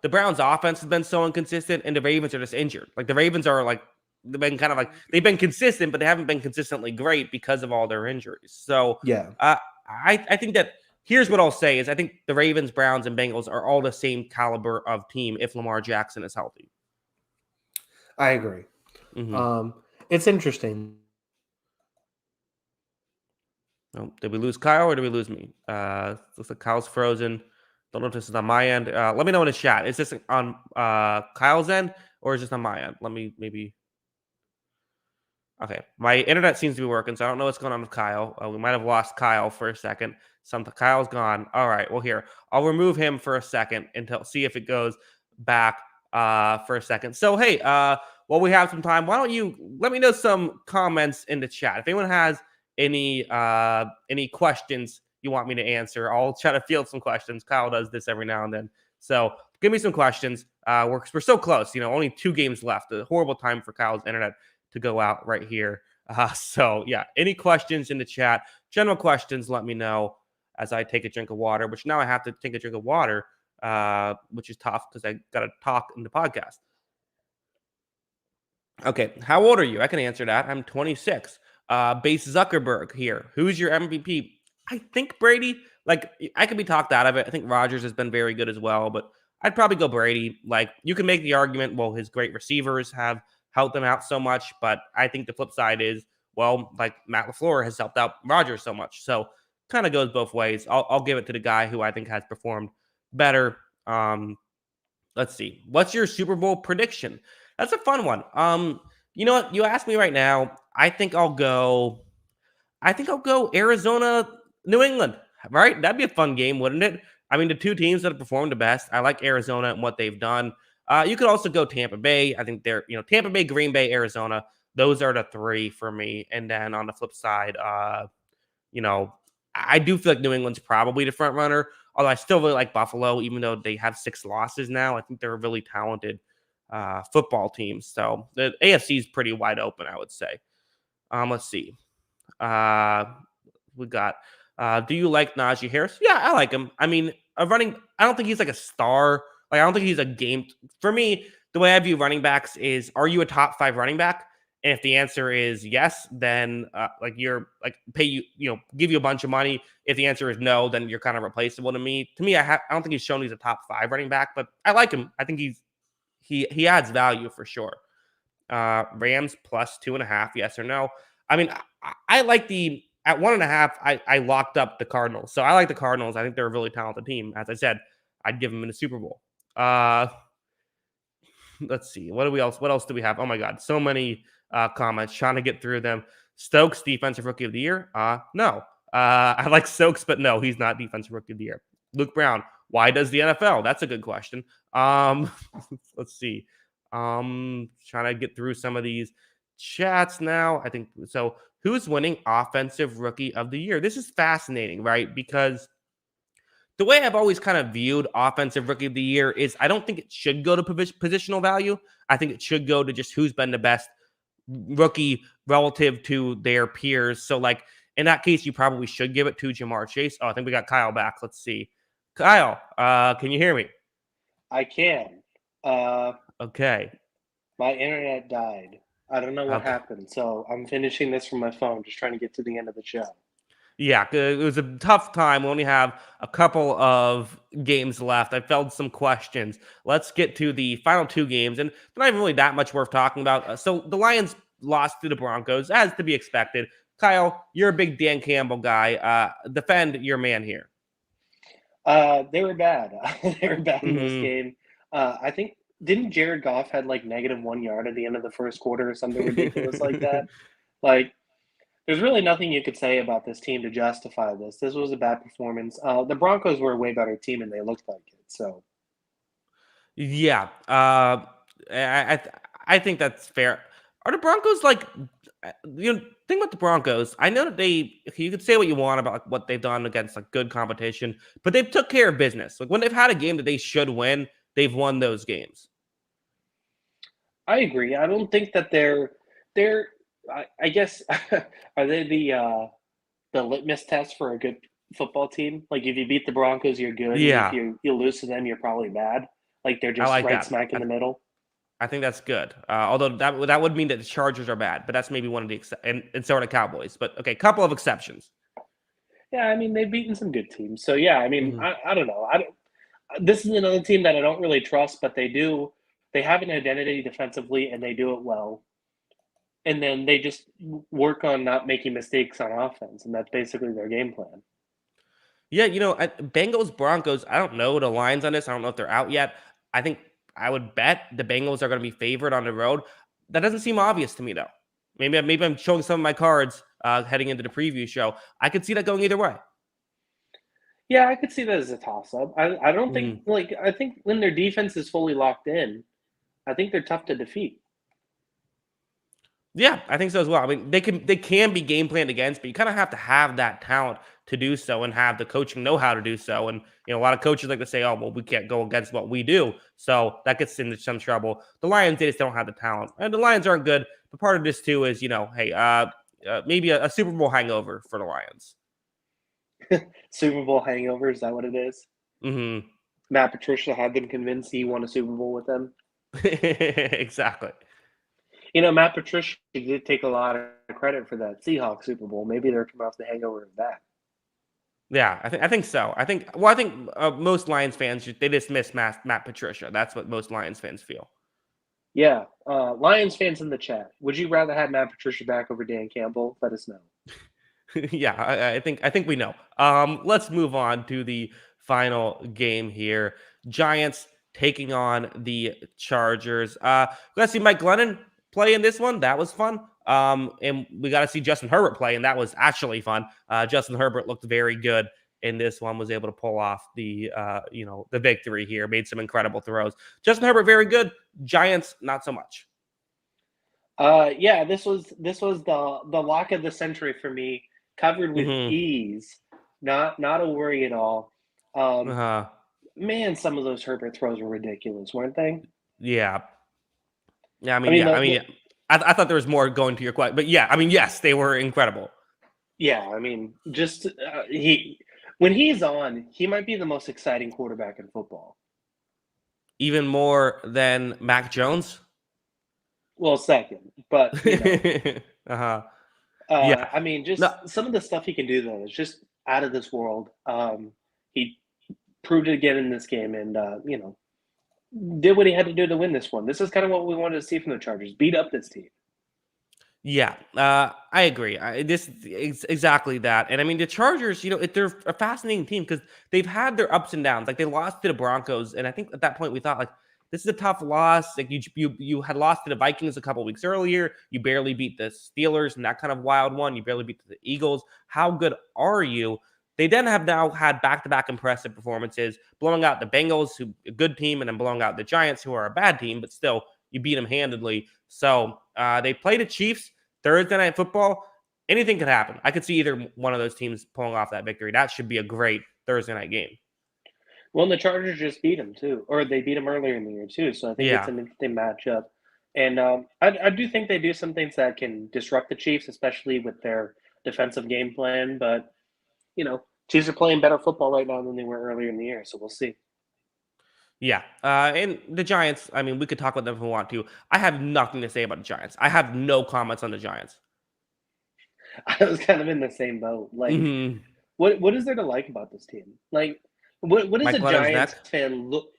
the Browns' offense has been so inconsistent, and the Ravens are just injured. Like, the Ravens are, like, they've been consistent, but they haven't been consistently great because of all their injuries. So, yeah, I think that here's what I'll say is I think the Ravens, Browns, and Bengals are all the same caliber of team if Lamar Jackson is healthy. I agree. It's interesting. Oh, did we lose Kyle or did we lose me? Looks like Kyle's frozen. Don't know if this is on my end. Let me know in the chat. Is this on Kyle's end or is this on my end? Let me maybe. Okay, my internet seems to be working, so I don't know what's going on with Kyle. We might have lost Kyle for a second. Kyle's gone. All right, well here, I'll remove him for a second until see if it goes back for a second. So hey, while we have some time, why don't you let me know some comments in the chat if anyone has any questions you want me to answer. I'll try to field some questions. Kyle does this every now and then. So give me some questions. We're so close. Only 2 games left. A horrible time for Kyle's internet to go out right here. So yeah, any questions in the chat, general questions, let me know as I take a drink of water, which now I have to take a drink of water, which is tough because I got to talk in the podcast. Okay, how old are you? I can answer that. I'm 26. Base Zuckerberg here. Who's your MVP? I think Brady. Like, I could be talked out of it. I think Rodgers has been very good as well, but I'd probably go Brady. Like, you can make the argument, well, his great receivers have helped them out so much, but I think the flip side is, well, like Matt LaFleur has helped out Rodgers so much. So kind of goes both ways. I'll give it to the guy who I think has performed better. Let's see. What's your Super Bowl prediction? That's a fun one. You know what? You asked me right now. I think I'll go Arizona, New England, right? That'd be a fun game, wouldn't it? I mean, the two teams that have performed the best. I like Arizona and what they've done. You could also go Tampa Bay. I think they're, Tampa Bay, Green Bay, Arizona. Those are the three for me. And then on the flip side, you know, I do feel like New England's probably the front runner. Although I still really like Buffalo, even though they have 6 losses now. I think they're a really talented football team. So the AFC is pretty wide open, I would say. Let's see. We got. Do you like Najee Harris? Yeah, I like him. I mean, I don't think he's like a star. Like, I don't think he's a game. For me, the way I view running backs is: are you a top 5 running back? And if the answer is yes, then pay you, give you a bunch of money. If the answer is no, then you're kind of replaceable to me. To me, I don't think he's shown he's a top 5 running back, but I like him. I think he adds value for sure. Rams plus 2.5, yes or no? I mean, I like at 1.5. I locked up the Cardinals, so I like the Cardinals. I think they're a really talented team. As I said, I'd give them in the Super Bowl. Let's see. What else do we have? Oh my God, so many comments. Trying to get through them. Stokes, defensive rookie of the year? No. I like Stokes, but no, he's not defensive rookie of the year. Luke Brown, why does the NFL? That's a good question. Let's see. Trying to get through some of these chats now. I think so. Who's winning offensive rookie of the year? This is fascinating, right? Because the way I've always kind of viewed offensive rookie of the year is I don't think it should go to positional value. I think it should go to just who's been the best rookie relative to their peers. So, like, in that case, you probably should give it to Jamar Chase. Oh, I think we got Kyle back. Let's see. Kyle, can you hear me? I can. Okay. My internet died. I don't know what happened, so I'm finishing this from my phone, just trying to get to the end of the show. Yeah, it was a tough time. We only have a couple of games left. I felt some questions. Let's get to the final 2 games, and they're not even really that much worth talking about. So the Lions lost to the Broncos, as to be expected. Kyle, you're a big Dan Campbell guy. Defend your man here. They were bad. They were bad in this game. I think, didn't Jared Goff had like -1 yard at the end of the first quarter or something ridiculous like that? Like, there's really nothing you could say about this team to justify this. This was a bad performance. The Broncos were a way better team, and they looked like it. So, yeah, I think that's fair. Are the Broncos think about the Broncos? I know that you could say what you want about what they've done against like good competition, but they've took care of business. Like, when they've had a game that they should win, they've won those games. I agree. I don't think that they're. I guess are they the litmus test for a good football team? Like, if you beat the Broncos, you're good. Yeah. And if you lose to them, you're probably bad. Like, they're just like right that. smack in the middle. I think that's good. Although that would mean that the Chargers are bad, but that's maybe one of the and so are the Cowboys. But okay, couple of exceptions. Yeah, I mean, they've beaten some good teams. So yeah, I mean, I don't know. This is another team that I don't really trust, but they have an identity defensively, and they do it well. And then they just work on not making mistakes on offense, and that's basically their game plan. Yeah, Bengals, Broncos, I don't know the lines on this. I don't know if they're out yet. I think I would bet the Bengals are going to be favored on the road. That doesn't seem obvious to me, though. Maybe I'm showing some of my cards heading into the preview show. I could see that going either way. Yeah, I could see that as a toss-up. I don't think I think when their defense is fully locked in, I think they're tough to defeat. Yeah, I think so as well. I mean, they can be game planned against, but you kind of have to have that talent to do so and have the coaching know how to do so. And a lot of coaches like to say, "Oh, well, we can't go against what we do," so that gets into some trouble. The Lions, they just don't have the talent, and the Lions aren't good. But part of this too is, hey, maybe a Super Bowl hangover for the Lions. Super Bowl hangover, is that what it is? Mm-hmm. Matt Patricia had them convinced he won a Super Bowl with them. Exactly. Matt Patricia did take a lot of credit for that Seahawks Super Bowl. Maybe they're coming off the hangover of that. Yeah, I think so. I think most Lions fans they dismiss Matt Patricia. That's what most Lions fans feel. Yeah, Lions fans in the chat, would you rather have Matt Patricia back over Dan Campbell? Let us know. Yeah, I think we know. Let's move on to the final game here. Giants taking on the Chargers. Let's see Mike Glennon play in this one. That was fun. And we got to see Justin Herbert play, and that was actually fun. Justin Herbert looked very good in this one. Was able to pull off the the victory here. Made some incredible throws. Justin Herbert very good. Giants not so much. Yeah, this was the lock of the century for me. Covered with ease, not a worry at all. Man, some of those Herbert throws were ridiculous, weren't they? Yeah. Yeah, I thought there was more going to your question, but yeah, I mean, yes, they were incredible. Yeah, I mean, just when he's on, he might be the most exciting quarterback in football. Even more than Mac Jones? Well, second, but yeah. I mean, just some of the stuff he can do though is just out of this world. He proved it again in this game, and did what he had to do to win this one. This is kind of what we wanted to see from the Chargers: beat up this team. Yeah, I agree. This is exactly that. And I mean, the Chargers, they're a fascinating team because they've had their ups and downs. Like they lost to the Broncos, and I think at that point we thought like this is a tough loss. Like you had lost to the Vikings a couple weeks earlier. You barely beat the Steelers in that kind of wild one. You barely beat the Eagles. How good are you? They then have now had back-to-back impressive performances, blowing out the Bengals, who a good team, and then blowing out the Giants, who are a bad team, but still you beat them handedly. So they play the Chiefs Thursday Night Football. Anything could happen. I could see either one of those teams pulling off that victory. That should be a great Thursday night game. Well, and the Chargers just beat them too, or they beat them earlier in the year too. So I think it's an interesting matchup. And I do think they do some things that can disrupt the Chiefs, especially with their defensive game plan. But Chiefs are playing better football right now than they were earlier in the year. So we'll see. Yeah. And the Giants, I mean, we could talk about them if we want to. I have nothing to say about the Giants. I have no comments on the Giants. I was kind of in the same boat. Like, what is there to like about this team? Like, what does a Giants fan look?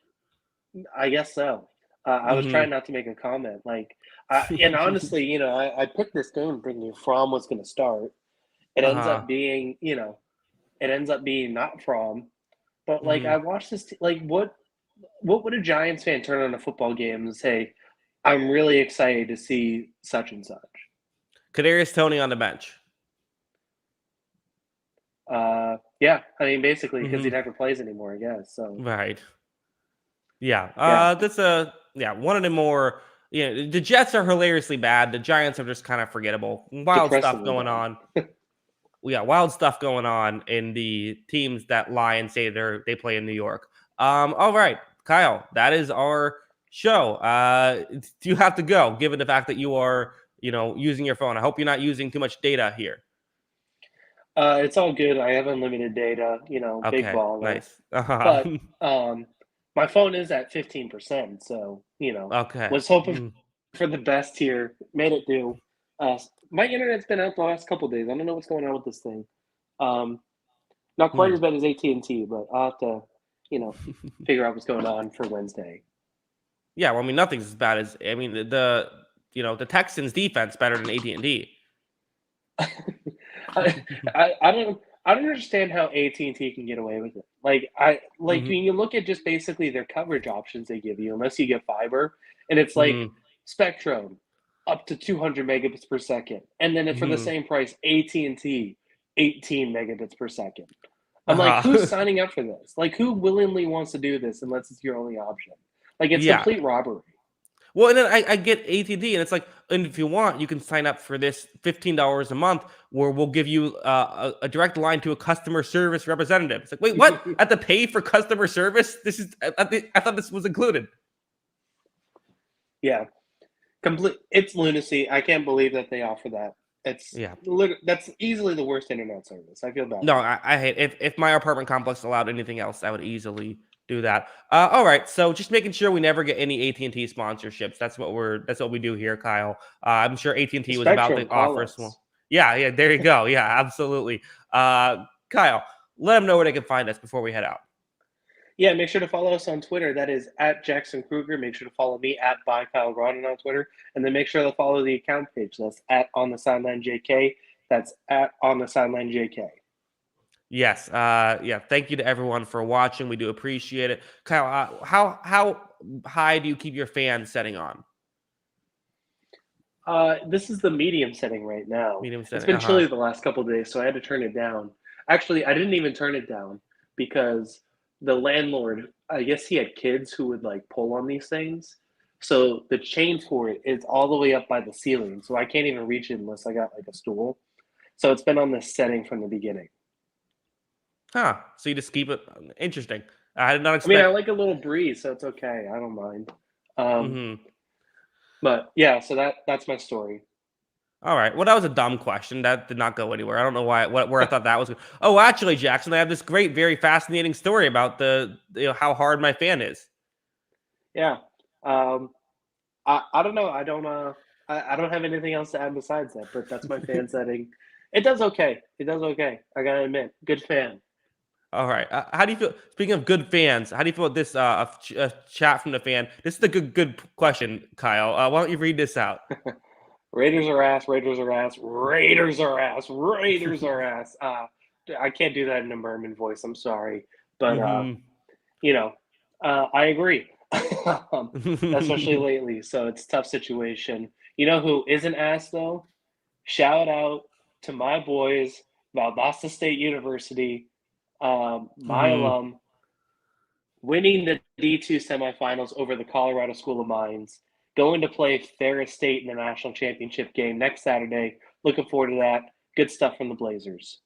I guess so. I was trying not to make a comment. Like, and honestly, I picked this game thinking Fromm was going to start. It ends up being, not Fromm. But like, I watched this. Like, what would a Giants fan turn on a football game and say, I'm really excited to see such and such? Kadarius Toney on the bench. Yeah, I mean, basically, because he never plays anymore, I guess. So right. Yeah. That's one of the more. The Jets are hilariously bad. The Giants are just kind of forgettable. Wild stuff going on. Wild stuff going on in the teams that lie and say they play in New York. All right, Kyle, that is our show. You have to go, given the fact that you are, using your phone. I hope you're not using too much data here. It's all good. I have unlimited data, Okay, big baller. nice. But my phone is at 15%, so, okay. Was hoping for the best here. Made it do. My internet's been out the last couple of days. I don't know what's going on with this thing. Not quite as bad as AT&T, but I'll have to, figure out what's going on for Wednesday. Yeah, well, I mean, nothing's as bad as the Texans defense better than AT&T. I don't understand how AT&T can get away with it. When you look at just basically their coverage options they give you, unless you get fiber, and it's like Spectrum up to 200 megabits per second, and then for the same price, AT&T 18 megabits per second. I'm like, who's signing up for this? Like, who willingly wants to do this unless it's your only option? Like, it's complete robbery. Well, and then I get AT&T, and it's like, and if you want, you can sign up for this $15 a month, where we'll give you a direct line to a customer service representative. It's like, wait, what? I have to pay for customer service? This is I thought this was included. Yeah, it's lunacy. I can't believe that they offer that. That's easily the worst internet service. I feel bad. No, I hate if my apartment complex allowed anything else, I would easily do that. All right, so just making sure we never get any AT&T sponsorships. That's what we do here, Kyle. I'm sure AT&T was about to offer us one. Yeah, there you go. Yeah, absolutely. Kyle, let them know where they can find us before we head out. Yeah, make sure to follow us on Twitter. That is at Jackson Kruger. Make sure to follow me at @ByKyleGrodin on Twitter. And then make sure to follow the account page. That's at On the Sideline JK. That's at On the Sideline JK. Yes. Thank you to everyone for watching. We do appreciate it. Kyle, how high do you keep your fan setting on? This is the medium setting right now. Medium setting. It's been chilly the last couple of days, so I had to turn it down. Actually, I didn't even turn it down because the landlord, I guess he had kids who would like pull on these things. So the chain for it is all the way up by the ceiling. So I can't even reach it unless I got like a stool. So it's been on this setting from the beginning. Huh. So you just keep it interesting. I did not expect. I mean, I like a little breeze, so it's okay. I don't mind. But yeah, so that's my story. All right. Well, that was a dumb question. That did not go anywhere. I don't know where I thought that was. Oh, actually, Jackson, I have this great, very fascinating story about how hard my fan is. Yeah. I don't know. I don't have anything else to add besides that. But that's my fan setting. It does okay. I gotta admit, good fan. All right. How do you feel? Speaking of good fans, how do you feel about this a chat from the fan? This is the good question, Kyle. Why don't you read this out? Raiders are ass. Raiders are ass. Raiders are ass. Raiders are ass. I can't do that in a Merman voice. I'm sorry, but I agree, especially lately. So it's a tough situation. You know who isn't ass though? Shout out to my boys, Valdosta State University, my alum, winning the D2 semifinals over the Colorado School of Mines. Going to play Ferris State in the national championship game next Saturday. Looking forward to that. Good stuff from the Blazers.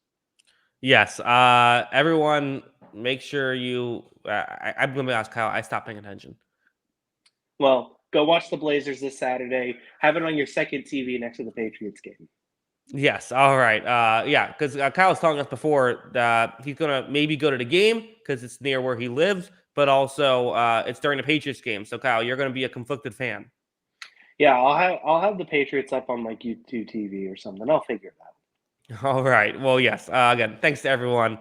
Yes. Everyone, make sure you. I'm going to ask Kyle. I stopped paying attention. Well, go watch the Blazers this Saturday. Have it on your second TV next to the Patriots game. Yes. All right. Because Kyle was telling us before that he's going to maybe go to the game because it's near where he lives, but also it's during the Patriots game. So, Kyle, you're going to be a conflicted fan. Yeah, I'll have the Patriots up on like YouTube TV or something. I'll figure it out. All right. Well, yes. Again, thanks to everyone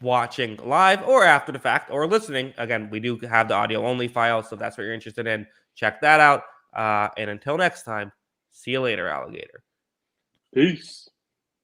watching live or after the fact or listening. Again, we do have the audio only file, so if that's what you're interested in, check that out. And until next time, see you later, alligator. Peace.